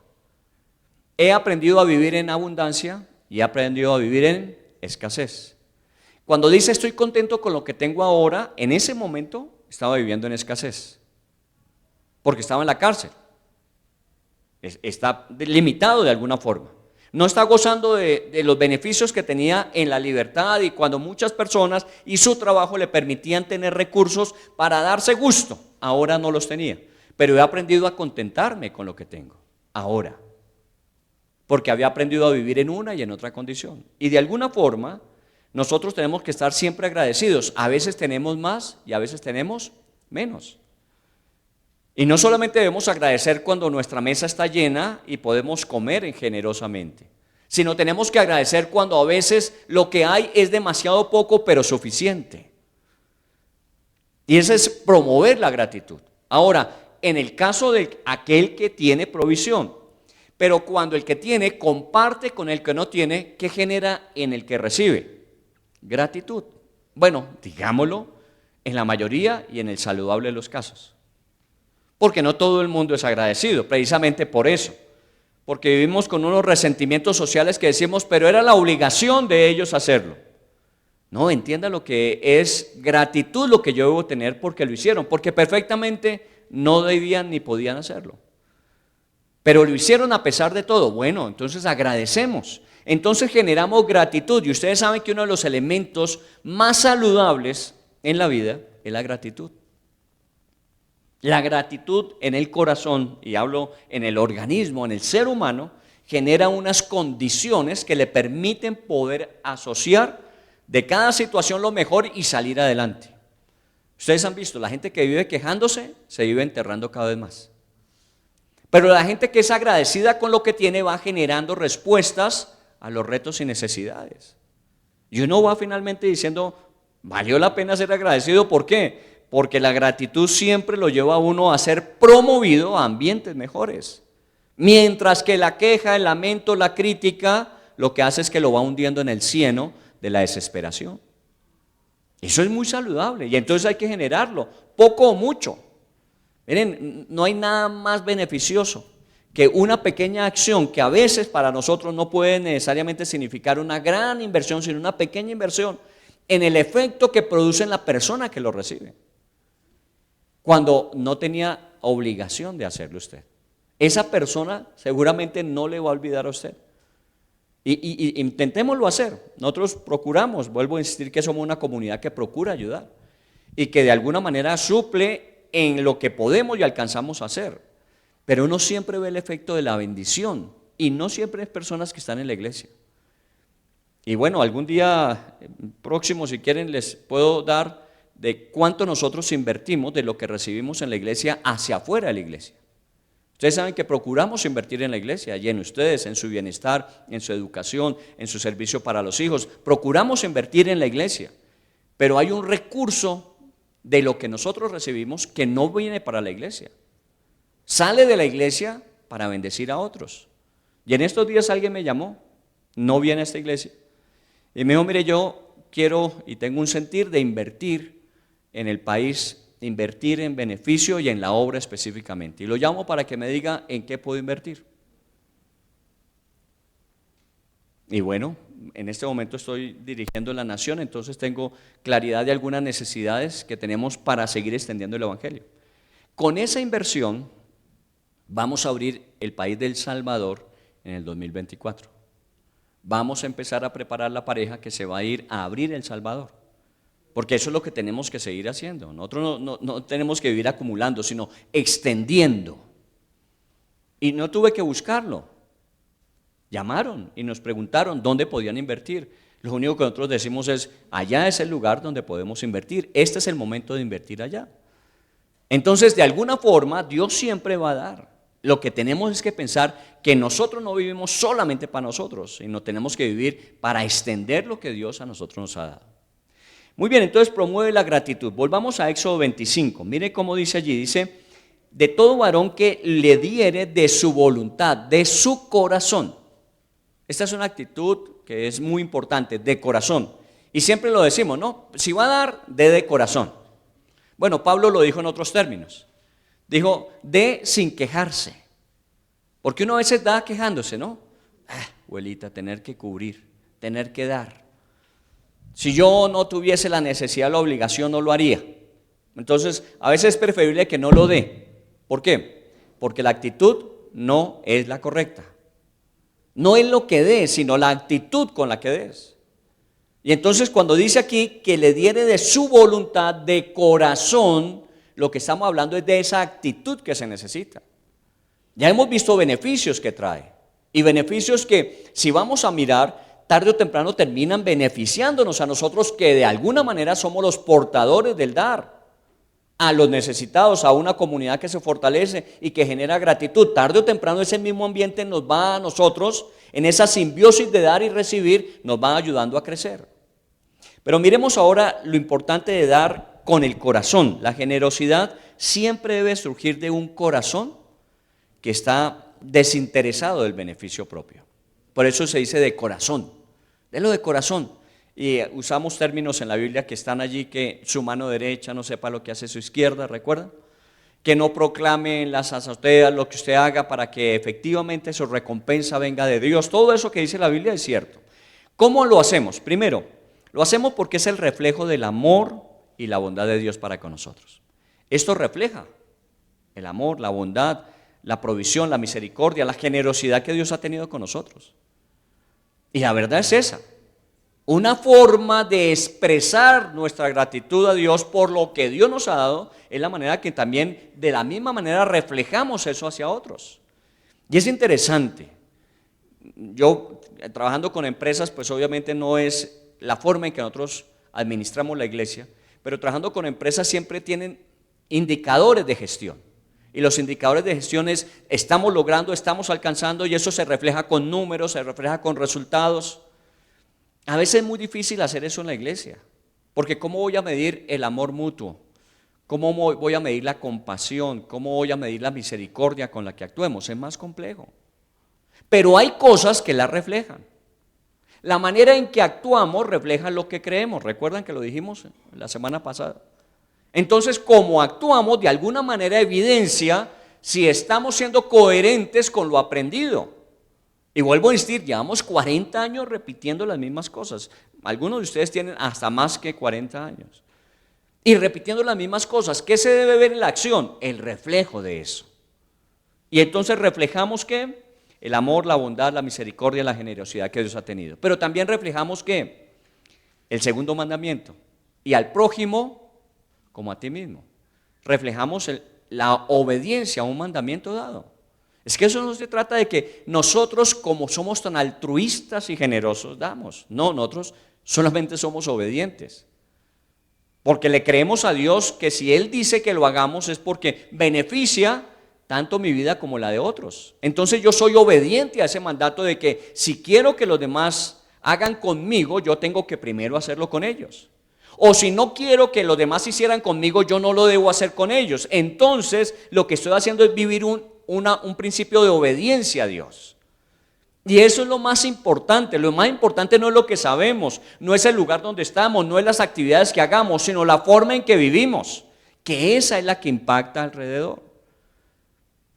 He aprendido a vivir en abundancia y he aprendido a vivir en escasez. Cuando dice estoy contento con lo que tengo ahora, en ese momento estaba viviendo en escasez, porque estaba en la cárcel. Está limitado de alguna forma. No está gozando de los beneficios que tenía en la libertad y cuando muchas personas y su trabajo le permitían tener recursos para darse gusto. Ahora no los tenía, pero he aprendido a contentarme con lo que tengo, ahora. Porque había aprendido a vivir en una y en otra condición. Y de alguna forma, nosotros tenemos que estar siempre agradecidos. A veces tenemos más y a veces tenemos menos. Y no solamente debemos agradecer cuando nuestra mesa está llena y podemos comer generosamente, sino tenemos que agradecer cuando a veces lo que hay es demasiado poco pero suficiente. Y eso es promover la gratitud. Ahora, en el caso de aquel que tiene provisión, pero cuando el que tiene comparte con el que no tiene, ¿qué genera en el que recibe? Gratitud. Bueno, digámoslo, en la mayoría y en el saludable de los casos. Porque no todo el mundo es agradecido, precisamente por eso. Porque vivimos con unos resentimientos sociales que decimos, pero era la obligación de ellos hacerlo. No, entienda lo que es gratitud, lo que yo debo tener porque lo hicieron, porque perfectamente no debían ni podían hacerlo. Pero lo hicieron a pesar de todo. Bueno, entonces agradecemos. Entonces generamos gratitud y ustedes saben que uno de los elementos más saludables en la vida es la gratitud. La gratitud en el corazón, y hablo en el organismo, en el ser humano, genera unas condiciones que le permiten poder asociar de cada situación lo mejor y salir adelante. Ustedes han visto, la gente que vive quejándose se vive enterrando cada vez más. Pero la gente que es agradecida con lo que tiene va generando respuestas a los retos y necesidades. Y uno va finalmente diciendo, valió la pena ser agradecido, ¿por qué? Porque la gratitud siempre lo lleva a uno a ser promovido a ambientes mejores. Mientras que la queja, el lamento, la crítica, lo que hace es que lo va hundiendo en el cieno de la desesperación. Eso es muy saludable y entonces hay que generarlo, poco o mucho. Miren, no hay nada más beneficioso que una pequeña acción que a veces para nosotros no puede necesariamente significar una gran inversión, sino una pequeña inversión en el efecto que produce en la persona que lo recibe, cuando no tenía obligación de hacerlo usted. Esa persona seguramente no le va a olvidar a usted. Y intentémoslo hacer. Nosotros procuramos, vuelvo a insistir que somos una comunidad que procura ayudar y que de alguna manera suple en lo que podemos y alcanzamos a hacer. Pero uno siempre ve el efecto de la bendición y no siempre es personas que están en la iglesia. Y bueno, algún día próximo, si quieren, les puedo dar de cuánto nosotros invertimos de lo que recibimos en la iglesia hacia afuera de la iglesia. Ustedes saben que procuramos invertir en la iglesia y en ustedes, en su bienestar, en su educación, en su servicio para los hijos. Procuramos invertir en la iglesia, pero hay un recurso de lo que nosotros recibimos que no viene para la iglesia. Sale de la iglesia para bendecir a otros. Y en estos días alguien me llamó, no viene a esta iglesia, y me dijo, mire, yo quiero y tengo un sentir de invertir en el país, invertir en beneficio y en la obra específicamente. Y lo llamo para que me diga en qué puedo invertir. Y bueno, en este momento estoy dirigiendo la nación, entonces tengo claridad de algunas necesidades que tenemos para seguir extendiendo el evangelio. Con esa inversión vamos a abrir el país del Salvador en el 2024. Vamos a empezar a preparar la pareja que se va a ir a abrir El Salvador. porque eso es lo que tenemos que seguir haciendo. Nosotros no tenemos que vivir acumulando, sino extendiendo. Y no tuve que buscarlo. Llamaron y nos preguntaron dónde podían invertir. Lo único que nosotros decimos es, allá es el lugar donde podemos invertir. Este es el momento de invertir allá. Entonces, de alguna forma, Dios siempre va a dar. Lo que tenemos es que pensar que nosotros no vivimos solamente para nosotros, sino tenemos que vivir para extender lo que Dios a nosotros nos ha dado. Muy bien, entonces promueve la gratitud. Volvamos a Éxodo 25. Mire cómo dice allí, dice, de todo varón que le diere de su voluntad, de su corazón. Esta es una actitud que es muy importante, de corazón. Y siempre lo decimos, ¿no? Si va a dar, dé de corazón. Bueno, Pablo lo dijo en otros términos. Dijo, dé sin quejarse. Porque uno a veces da quejándose, ¿no? Abuelita, tener que cubrir, tener que dar. Si yo no tuviese la necesidad, la obligación, no lo haría. Entonces, a veces es preferible que no lo dé. ¿Por qué? Porque la actitud no es la correcta. No es lo que des, sino la actitud con la que des. Y entonces cuando dice aquí que le diere de su voluntad, de corazón, lo que estamos hablando es de esa actitud que se necesita. Ya hemos visto beneficios que trae. Y beneficios que, si vamos a mirar, tarde o temprano terminan beneficiándonos a nosotros, que de alguna manera somos los portadores del dar. A los necesitados, a una comunidad que se fortalece y que genera gratitud. Tarde o temprano ese mismo ambiente nos va a nosotros, en esa simbiosis de dar y recibir, nos va ayudando a crecer. Pero miremos ahora lo importante de dar con el corazón. La generosidad siempre debe surgir de un corazón que está desinteresado del beneficio propio. Por eso se dice de corazón. Délo de corazón. Y usamos términos en la Biblia que están allí, que su mano derecha no sepa lo que hace su izquierda, ¿recuerdan? Que no proclame en las azoteas lo que usted haga para que efectivamente su recompensa venga de Dios. Todo eso que dice la Biblia es cierto. ¿Cómo lo hacemos? Primero, lo hacemos porque es el reflejo del amor y la bondad de Dios para con nosotros. Esto refleja el amor, la bondad, la provisión, la misericordia, la generosidad que Dios ha tenido con nosotros. Y la verdad es esa. Una forma de expresar nuestra gratitud a Dios por lo que Dios nos ha dado es la manera que también de la misma manera reflejamos eso hacia otros. Y es interesante. Yo trabajando con empresas, pues obviamente no es la forma en que nosotros administramos la iglesia, pero trabajando con empresas siempre tienen indicadores de gestión. Y los indicadores de gestión es, estamos logrando, estamos alcanzando, y eso se refleja con números, se refleja con resultados. A veces es muy difícil hacer eso en la iglesia, porque ¿cómo voy a medir el amor mutuo? ¿Cómo voy a medir la compasión? ¿Cómo voy a medir la misericordia con la que actuemos? Es más complejo. Pero hay cosas que la reflejan. La manera en que actuamos refleja lo que creemos. ¿Recuerdan que lo dijimos la semana pasada? Entonces, como actuamos, de alguna manera evidencia si estamos siendo coherentes con lo aprendido. Y vuelvo a insistir, llevamos 40 años repitiendo las mismas cosas. Algunos de ustedes tienen hasta más que 40 años. Y repitiendo las mismas cosas. ¿Qué se debe ver en la acción? El reflejo de eso. Y entonces reflejamos ¿qué? El amor, la bondad, la misericordia, la generosidad que Dios ha tenido. Pero también reflejamos ¿qué? El segundo mandamiento. Y al prójimo como a ti mismo. Reflejamos la obediencia a un mandamiento dado. Es que eso no se trata de que nosotros, como somos tan altruistas y generosos, damos. No, nosotros solamente somos obedientes. Porque le creemos a Dios que si Él dice que lo hagamos es porque beneficia tanto mi vida como la de otros. Entonces yo soy obediente a ese mandato de que si quiero que los demás hagan conmigo, yo tengo que primero hacerlo con ellos. O si no quiero que los demás hicieran conmigo, yo no lo debo hacer con ellos. Entonces lo que estoy haciendo es vivir un principio de obediencia a Dios. Y eso es lo más importante. Lo más importante no es lo que sabemos, no es el lugar donde estamos, no es las actividades que hagamos, sino la forma en que vivimos, que esa es la que impacta alrededor.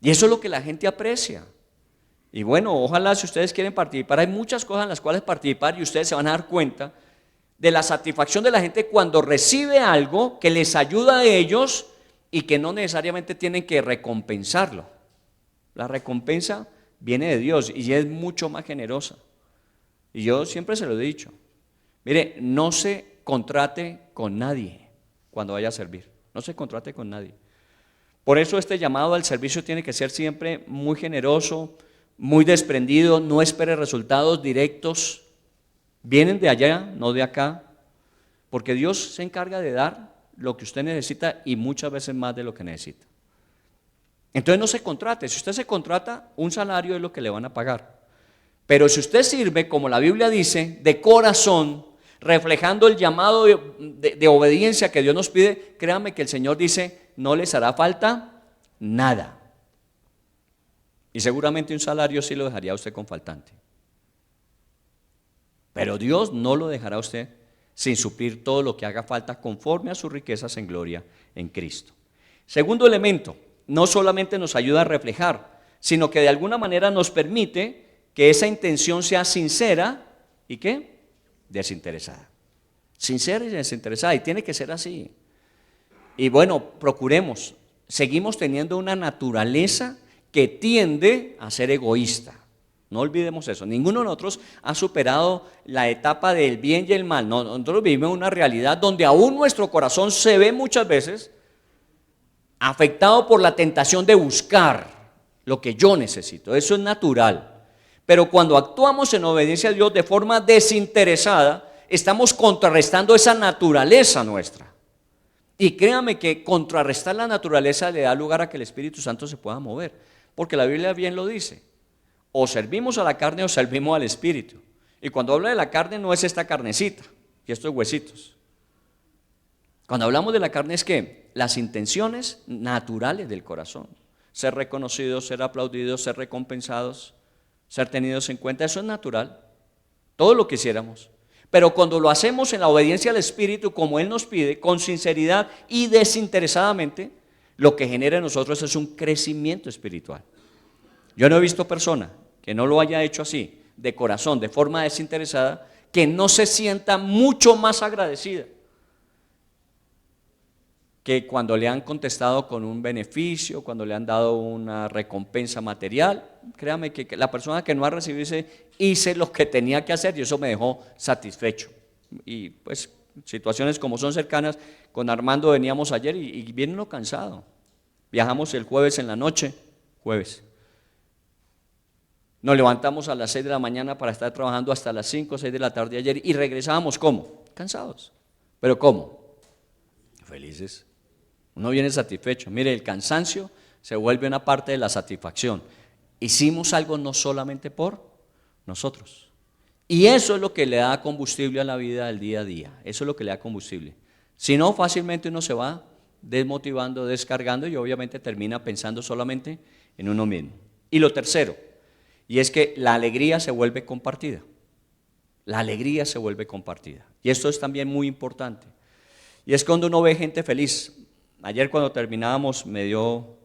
Y eso es lo que la gente aprecia. Y bueno, ojalá si ustedes quieren participar, hay muchas cosas en las cuales participar y ustedes se van a dar cuenta de la satisfacción de la gente cuando recibe algo que les ayuda a ellos y que no necesariamente tienen que recompensarlo. La recompensa viene de Dios y es mucho más generosa. Y yo siempre se lo he dicho. Mire, no se contrate con nadie cuando vaya a servir. No se contrate con nadie. Por eso este llamado al servicio tiene que ser siempre muy generoso, muy desprendido, no espere resultados directos. Vienen de allá, no de acá, porque Dios se encarga de dar lo que usted necesita y muchas veces más de lo que necesita. Entonces no se contrate. Si usted se contrata, un salario es lo que le van a pagar. Pero si usted sirve, como la Biblia dice, de corazón, reflejando el llamado de obediencia que Dios nos pide, créame que el Señor dice, no les hará falta nada. Y seguramente un salario sí lo dejaría a usted con faltante. Pero Dios no lo dejará a usted sin suplir todo lo que haga falta conforme a sus riquezas en gloria en Cristo. Segundo elemento, no solamente nos ayuda a reflejar, sino que de alguna manera nos permite que esa intención sea sincera y ¿qué? Desinteresada. Sincera y desinteresada, y tiene que ser así. Y bueno, procuremos, seguimos teniendo una naturaleza que tiende a ser egoísta. No olvidemos eso. Ninguno de nosotros ha superado la etapa del bien y el mal. No, nosotros vivimos una realidad donde aún nuestro corazón se ve muchas veces afectado por la tentación de buscar lo que yo necesito. Eso es natural. Pero cuando actuamos en obediencia a Dios de forma desinteresada, estamos contrarrestando esa naturaleza nuestra. Y créame que contrarrestar la naturaleza le da lugar a que el Espíritu Santo se pueda mover. Porque la Biblia bien lo dice. O servimos a la carne o servimos al Espíritu. Y cuando habla de la carne no es esta carnecita y estos huesitos. Cuando hablamos de la carne es que las intenciones naturales del corazón, ser reconocidos, ser aplaudidos, ser recompensados, ser tenidos en cuenta, eso es natural, todo lo quisiéramos. Pero cuando lo hacemos en la obediencia al Espíritu, como Él nos pide, con sinceridad y desinteresadamente, lo que genera en nosotros es un crecimiento espiritual. Yo no he visto persona que no lo haya hecho así, de corazón, de forma desinteresada, que no se sienta mucho más agradecida que cuando le han contestado con un beneficio, cuando le han dado una recompensa material. Créame que la persona que no ha recibido dice, hice lo que tenía que hacer y eso me dejó satisfecho. Y pues situaciones como son cercanas, con Armando veníamos ayer y viene uno cansado. Viajamos el jueves en la noche, jueves. Nos levantamos a las 6 de la mañana para estar trabajando hasta las 5 o 6 de la tarde ayer y regresábamos ¿cómo? Cansados. ¿Pero cómo? Felices. Uno viene satisfecho. Mire, el cansancio se vuelve una parte de la satisfacción. Hicimos algo no solamente por nosotros. Y eso es lo que le da combustible a la vida del día a día. Eso es lo que le da combustible. Si no, fácilmente uno se va desmotivando, descargando y obviamente termina pensando solamente en uno mismo. Y lo tercero, y es que la alegría se vuelve compartida. La alegría se vuelve compartida. Y esto es también muy importante. Y es cuando uno ve gente feliz. Ayer cuando terminábamos me dio,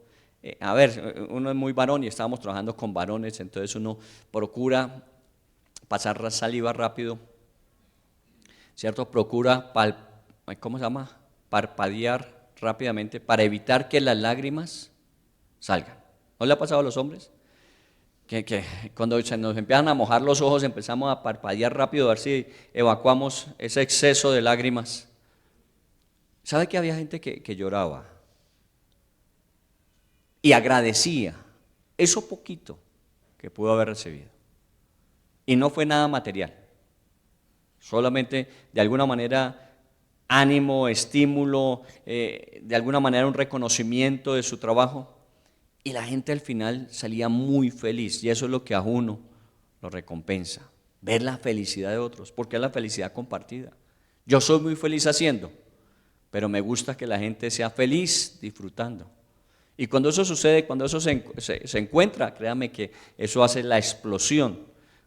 uno es muy varón y estábamos trabajando con varones, entonces uno procura pasar saliva rápido, ¿cierto? Procura, parpadear rápidamente para evitar que las lágrimas salgan. ¿No le ha pasado a los hombres? Que cuando se nos empiezan a mojar los ojos empezamos a parpadear rápido a ver si evacuamos ese exceso de lágrimas. ¿Sabe que había gente que lloraba y agradecía eso poquito que pudo haber recibido? Y no fue nada material, solamente de alguna manera ánimo, estímulo, de alguna manera un reconocimiento de su trabajo. Y la gente al final salía muy feliz y eso es lo que a uno lo recompensa, ver la felicidad de otros, porque es la felicidad compartida. Yo soy muy feliz haciendo, pero me gusta que la gente sea feliz disfrutando. Y cuando eso sucede, cuando eso se encuentra, créame que eso hace la explosión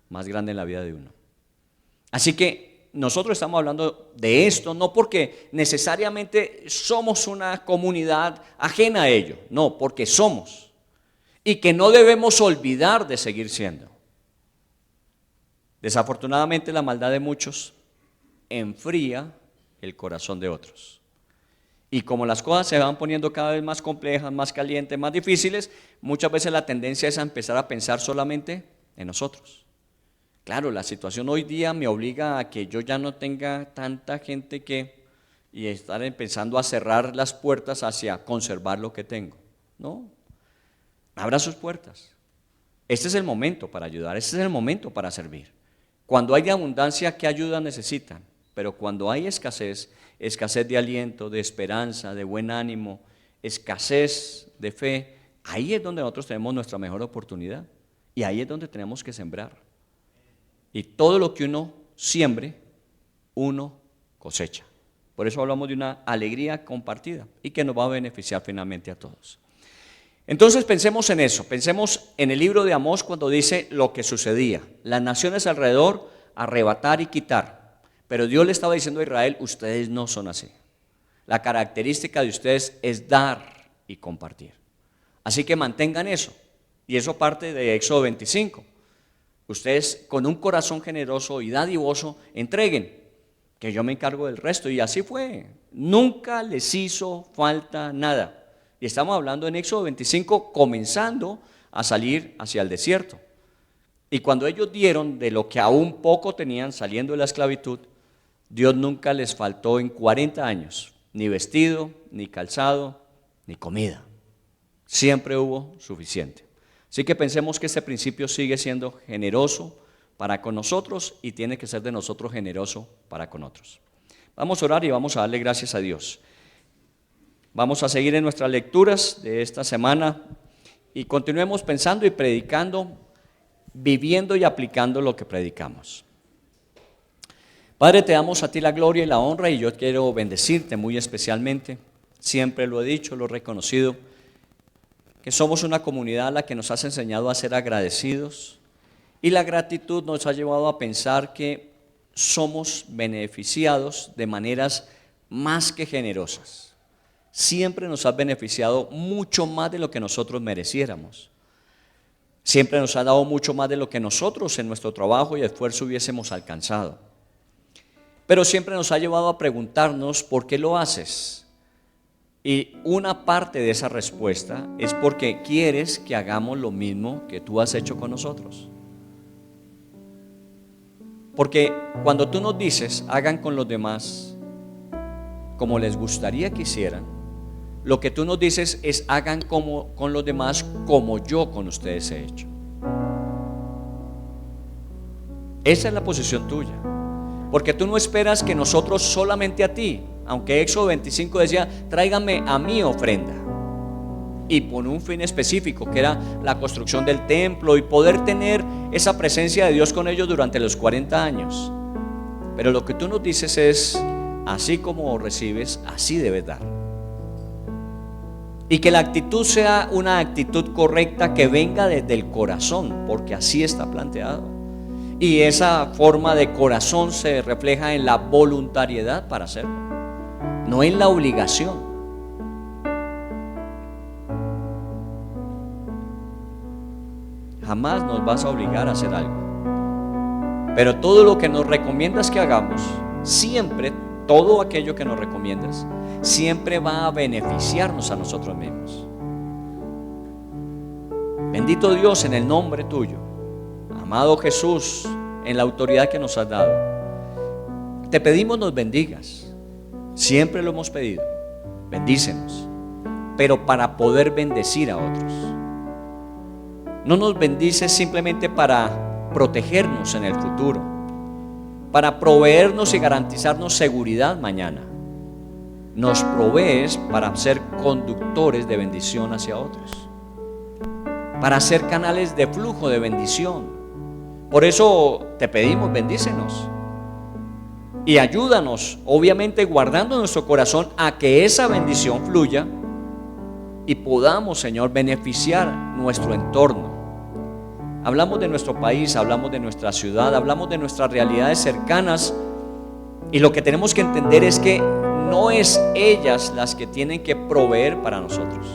más grande en la vida de uno. Así que nosotros estamos hablando de esto, no porque necesariamente somos una comunidad ajena a ello, no, porque somos. Y que no debemos olvidar de seguir siendo. Desafortunadamente la maldad de muchos enfría el corazón de otros. Y como las cosas se van poniendo cada vez más complejas, más calientes, más difíciles, muchas veces la tendencia es a empezar a pensar solamente en nosotros. Claro, la situación hoy día me obliga a que yo ya no tenga tanta gente que y estar empezando a cerrar las puertas hacia conservar lo que tengo. No, abra sus puertas. Este es el momento para ayudar, este es el momento para servir. Cuando hay abundancia, ¿qué ayuda necesitan? Pero cuando hay escasez, escasez de aliento, de esperanza, de buen ánimo, escasez de fe, ahí es donde nosotros tenemos nuestra mejor oportunidad y ahí es donde tenemos que sembrar. Y todo lo que uno siembre, uno cosecha. Por eso hablamos de una alegría compartida y que nos va a beneficiar finalmente a todos. Entonces pensemos en eso, pensemos en el libro de Amós cuando dice lo que sucedía. Las naciones alrededor, arrebatar y quitar. Pero Dios le estaba diciendo a Israel, ustedes no son así. La característica de ustedes es dar y compartir. Así que mantengan eso. Y eso parte de Éxodo 25. Ustedes con un corazón generoso y dadivoso entreguen, que yo me encargo del resto. Y así fue. Nunca les hizo falta nada. Y estamos hablando en Éxodo 25, comenzando a salir hacia el desierto. Y cuando ellos dieron de lo que aún poco tenían saliendo de la esclavitud, Dios nunca les faltó en 40 años, ni vestido, ni calzado, ni comida. Siempre hubo suficiente. Así que pensemos que este principio sigue siendo generoso para con nosotros y tiene que ser de nosotros generoso para con otros. Vamos a orar y vamos a darle gracias a Dios. Vamos a seguir en nuestras lecturas de esta semana y continuemos pensando y predicando, viviendo y aplicando lo que predicamos. Padre, te damos a ti la gloria y la honra y yo quiero bendecirte muy especialmente. Siempre lo he dicho, lo he reconocido, que somos una comunidad a la que nos has enseñado a ser agradecidos y la gratitud nos ha llevado a pensar que somos beneficiados de maneras más que generosas. Siempre nos has beneficiado mucho más de lo que nosotros mereciéramos. Siempre nos ha dado mucho más de lo que nosotros en nuestro trabajo y esfuerzo hubiésemos alcanzado. Pero siempre nos ha llevado a preguntarnos ¿por qué lo haces? Y una parte de esa respuesta es porque quieres que hagamos lo mismo que tú has hecho con nosotros. Porque cuando tú nos dices hagan con los demás como les gustaría que hicieran, lo que tú nos dices es hagan con los demás como yo con ustedes he hecho. Esa es la posición tuya. Porque tú no esperas que nosotros solamente a ti, aunque Éxodo 25 decía, tráiganme a mi ofrenda. Y por un fin específico, que era la construcción del templo y poder tener esa presencia de Dios con ellos durante los 40 años. Pero lo que tú nos dices es, así como recibes, así debes dar. Y que la actitud sea una actitud correcta que venga desde el corazón, porque así está planteado. Y esa forma de corazón se refleja en la voluntariedad para hacerlo, no en la obligación. Jamás nos vas a obligar a hacer algo. Pero todo lo que nos recomiendas que hagamos, siempre, todo aquello que nos recomiendas, siempre va a beneficiarnos a nosotros mismos. Bendito Dios, en el nombre tuyo, amado Jesús, en la autoridad que nos has dado, te pedimos nos bendigas. Siempre lo hemos pedido, bendícenos, pero para poder bendecir a otros. No nos bendices simplemente para protegernos en el futuro, para proveernos y garantizarnos seguridad mañana. Nos provees para ser conductores de bendición hacia otros, para ser canales de flujo de bendición. Por eso te pedimos, bendícenos y ayúdanos, obviamente guardando nuestro corazón a que esa bendición fluya y podamos, Señor, beneficiar nuestro entorno. Hablamos de nuestro país, hablamos de nuestra ciudad, hablamos de nuestras realidades cercanas y lo que tenemos que entender es que no es ellas las que tienen que proveer para nosotros.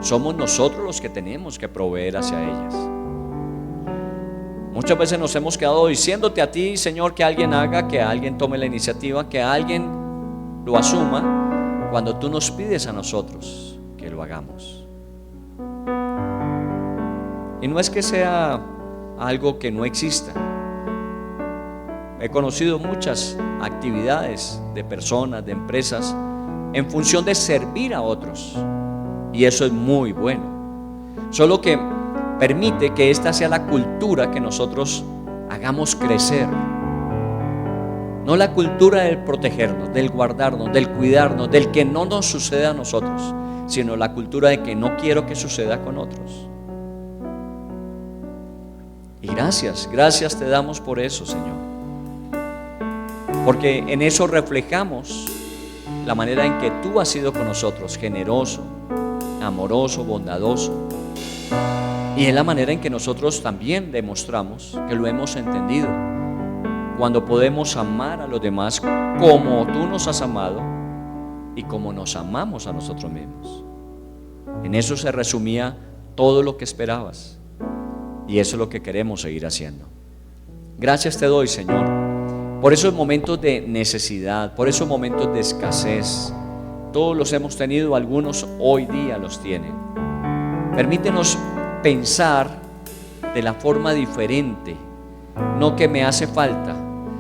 Somos nosotros los que tenemos que proveer hacia ellas. Muchas veces nos hemos quedado diciéndote a ti, Señor, que alguien haga, que alguien tome la iniciativa, que alguien lo asuma, cuando tú nos pides a nosotros que lo hagamos. Y no es que sea algo que no exista. he conocido muchas actividades de personas, de empresas, en función de servir a otros. Y eso es muy bueno. Solo que permite que esta sea la cultura que nosotros hagamos crecer. No la cultura del protegernos, del guardarnos, del cuidarnos, del que no nos suceda a nosotros, sino la cultura de que no quiero que suceda con otros. Y gracias te damos por eso, Señor. Porque en eso reflejamos la manera en que tú has sido con nosotros, generoso, amoroso, bondadoso. Y es la manera en que nosotros también demostramos que lo hemos entendido. Cuando podemos amar a los demás como tú nos has amado y como nos amamos a nosotros mismos. En eso se resumía todo lo que esperabas. Y eso es lo que queremos seguir haciendo. Gracias te doy, Señor, por esos momentos de necesidad, por esos momentos de escasez. Todos los hemos tenido, algunos hoy día los tienen. Permítenos pensar de la forma diferente, no que me hace falta,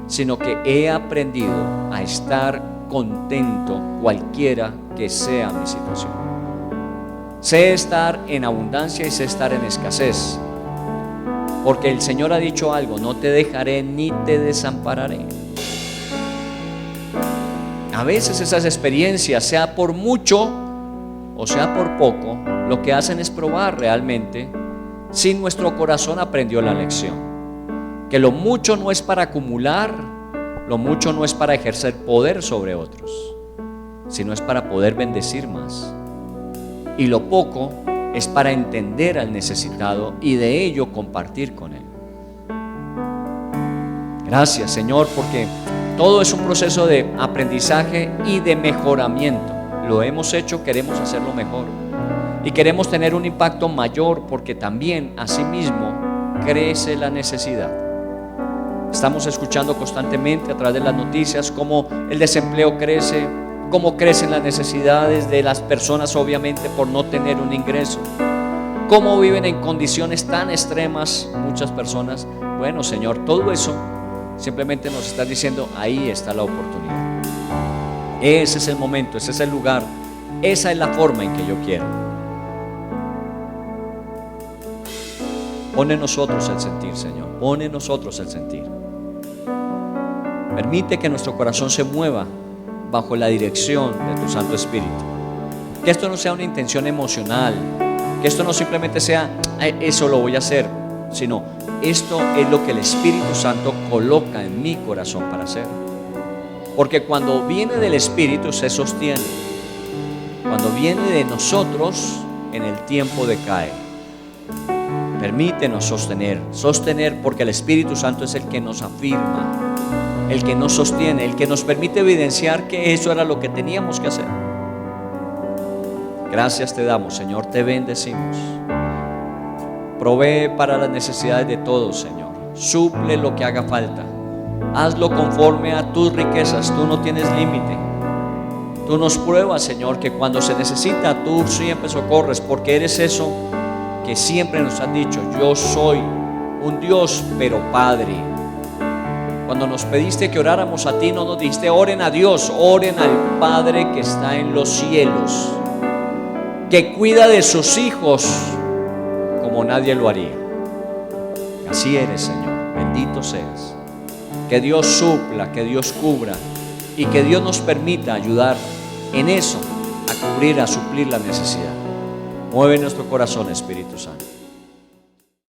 sino que he aprendido a estar contento cualquiera que sea mi situación. Sé estar en abundancia y sé estar en escasez, porque el Señor ha dicho algo: no te dejaré ni te desampararé. A veces esas experiencias, sea por mucho o sea por poco, lo que hacen es probar realmente si nuestro corazón aprendió la lección. Que lo mucho no es para acumular, lo mucho no es para ejercer poder sobre otros, sino es para poder bendecir más. Y lo poco es para entender al necesitado y de ello compartir con él. Gracias, Señor, porque todo es un proceso de aprendizaje y de mejoramiento. Lo hemos hecho, queremos hacerlo mejor y queremos tener un impacto mayor, porque también asimismo crece la necesidad. Estamos escuchando constantemente a través de las noticias cómo el desempleo crece, cómo crecen las necesidades de las personas, obviamente por no tener un ingreso, cómo viven en condiciones tan extremas muchas personas. Bueno, Señor, todo eso simplemente nos está diciendo: ahí está la oportunidad. Ese es el momento, ese es el lugar, esa es la forma en que yo quiero. Pon en nosotros el sentir, Señor, pon en nosotros el sentir. Permite que nuestro corazón se mueva bajo la dirección de tu Santo Espíritu. Que esto no sea una intención emocional, que esto no simplemente sea eso lo voy a hacer, sino esto es lo que el Espíritu Santo coloca en mi corazón para hacer. Porque cuando viene del Espíritu se sostiene, cuando viene de nosotros en el tiempo decae. Permítenos sostener, porque el Espíritu Santo es el que nos afirma, el que nos sostiene, el que nos permite evidenciar que eso era lo que teníamos que hacer. Gracias te damos, Señor, te bendecimos. Provee para las necesidades de todos, Señor. Suple lo que haga falta. Hazlo conforme a tus riquezas. Tú no tienes límite. Tú nos pruebas, Señor, que cuando se necesita tú siempre socorres, porque eres eso que siempre nos has dicho: yo soy un Dios pero Padre. Cuando nos pediste que oráramos a ti, no nos dijiste oren a Dios, oren al Padre que está en los cielos, que cuida de sus hijos como nadie lo haría. Así eres, Señor, bendito seas. Que Dios supla, que Dios cubra y que Dios nos permita ayudar en eso, a cubrir, a suplir la necesidad. Mueve nuestro corazón, Espíritu Santo.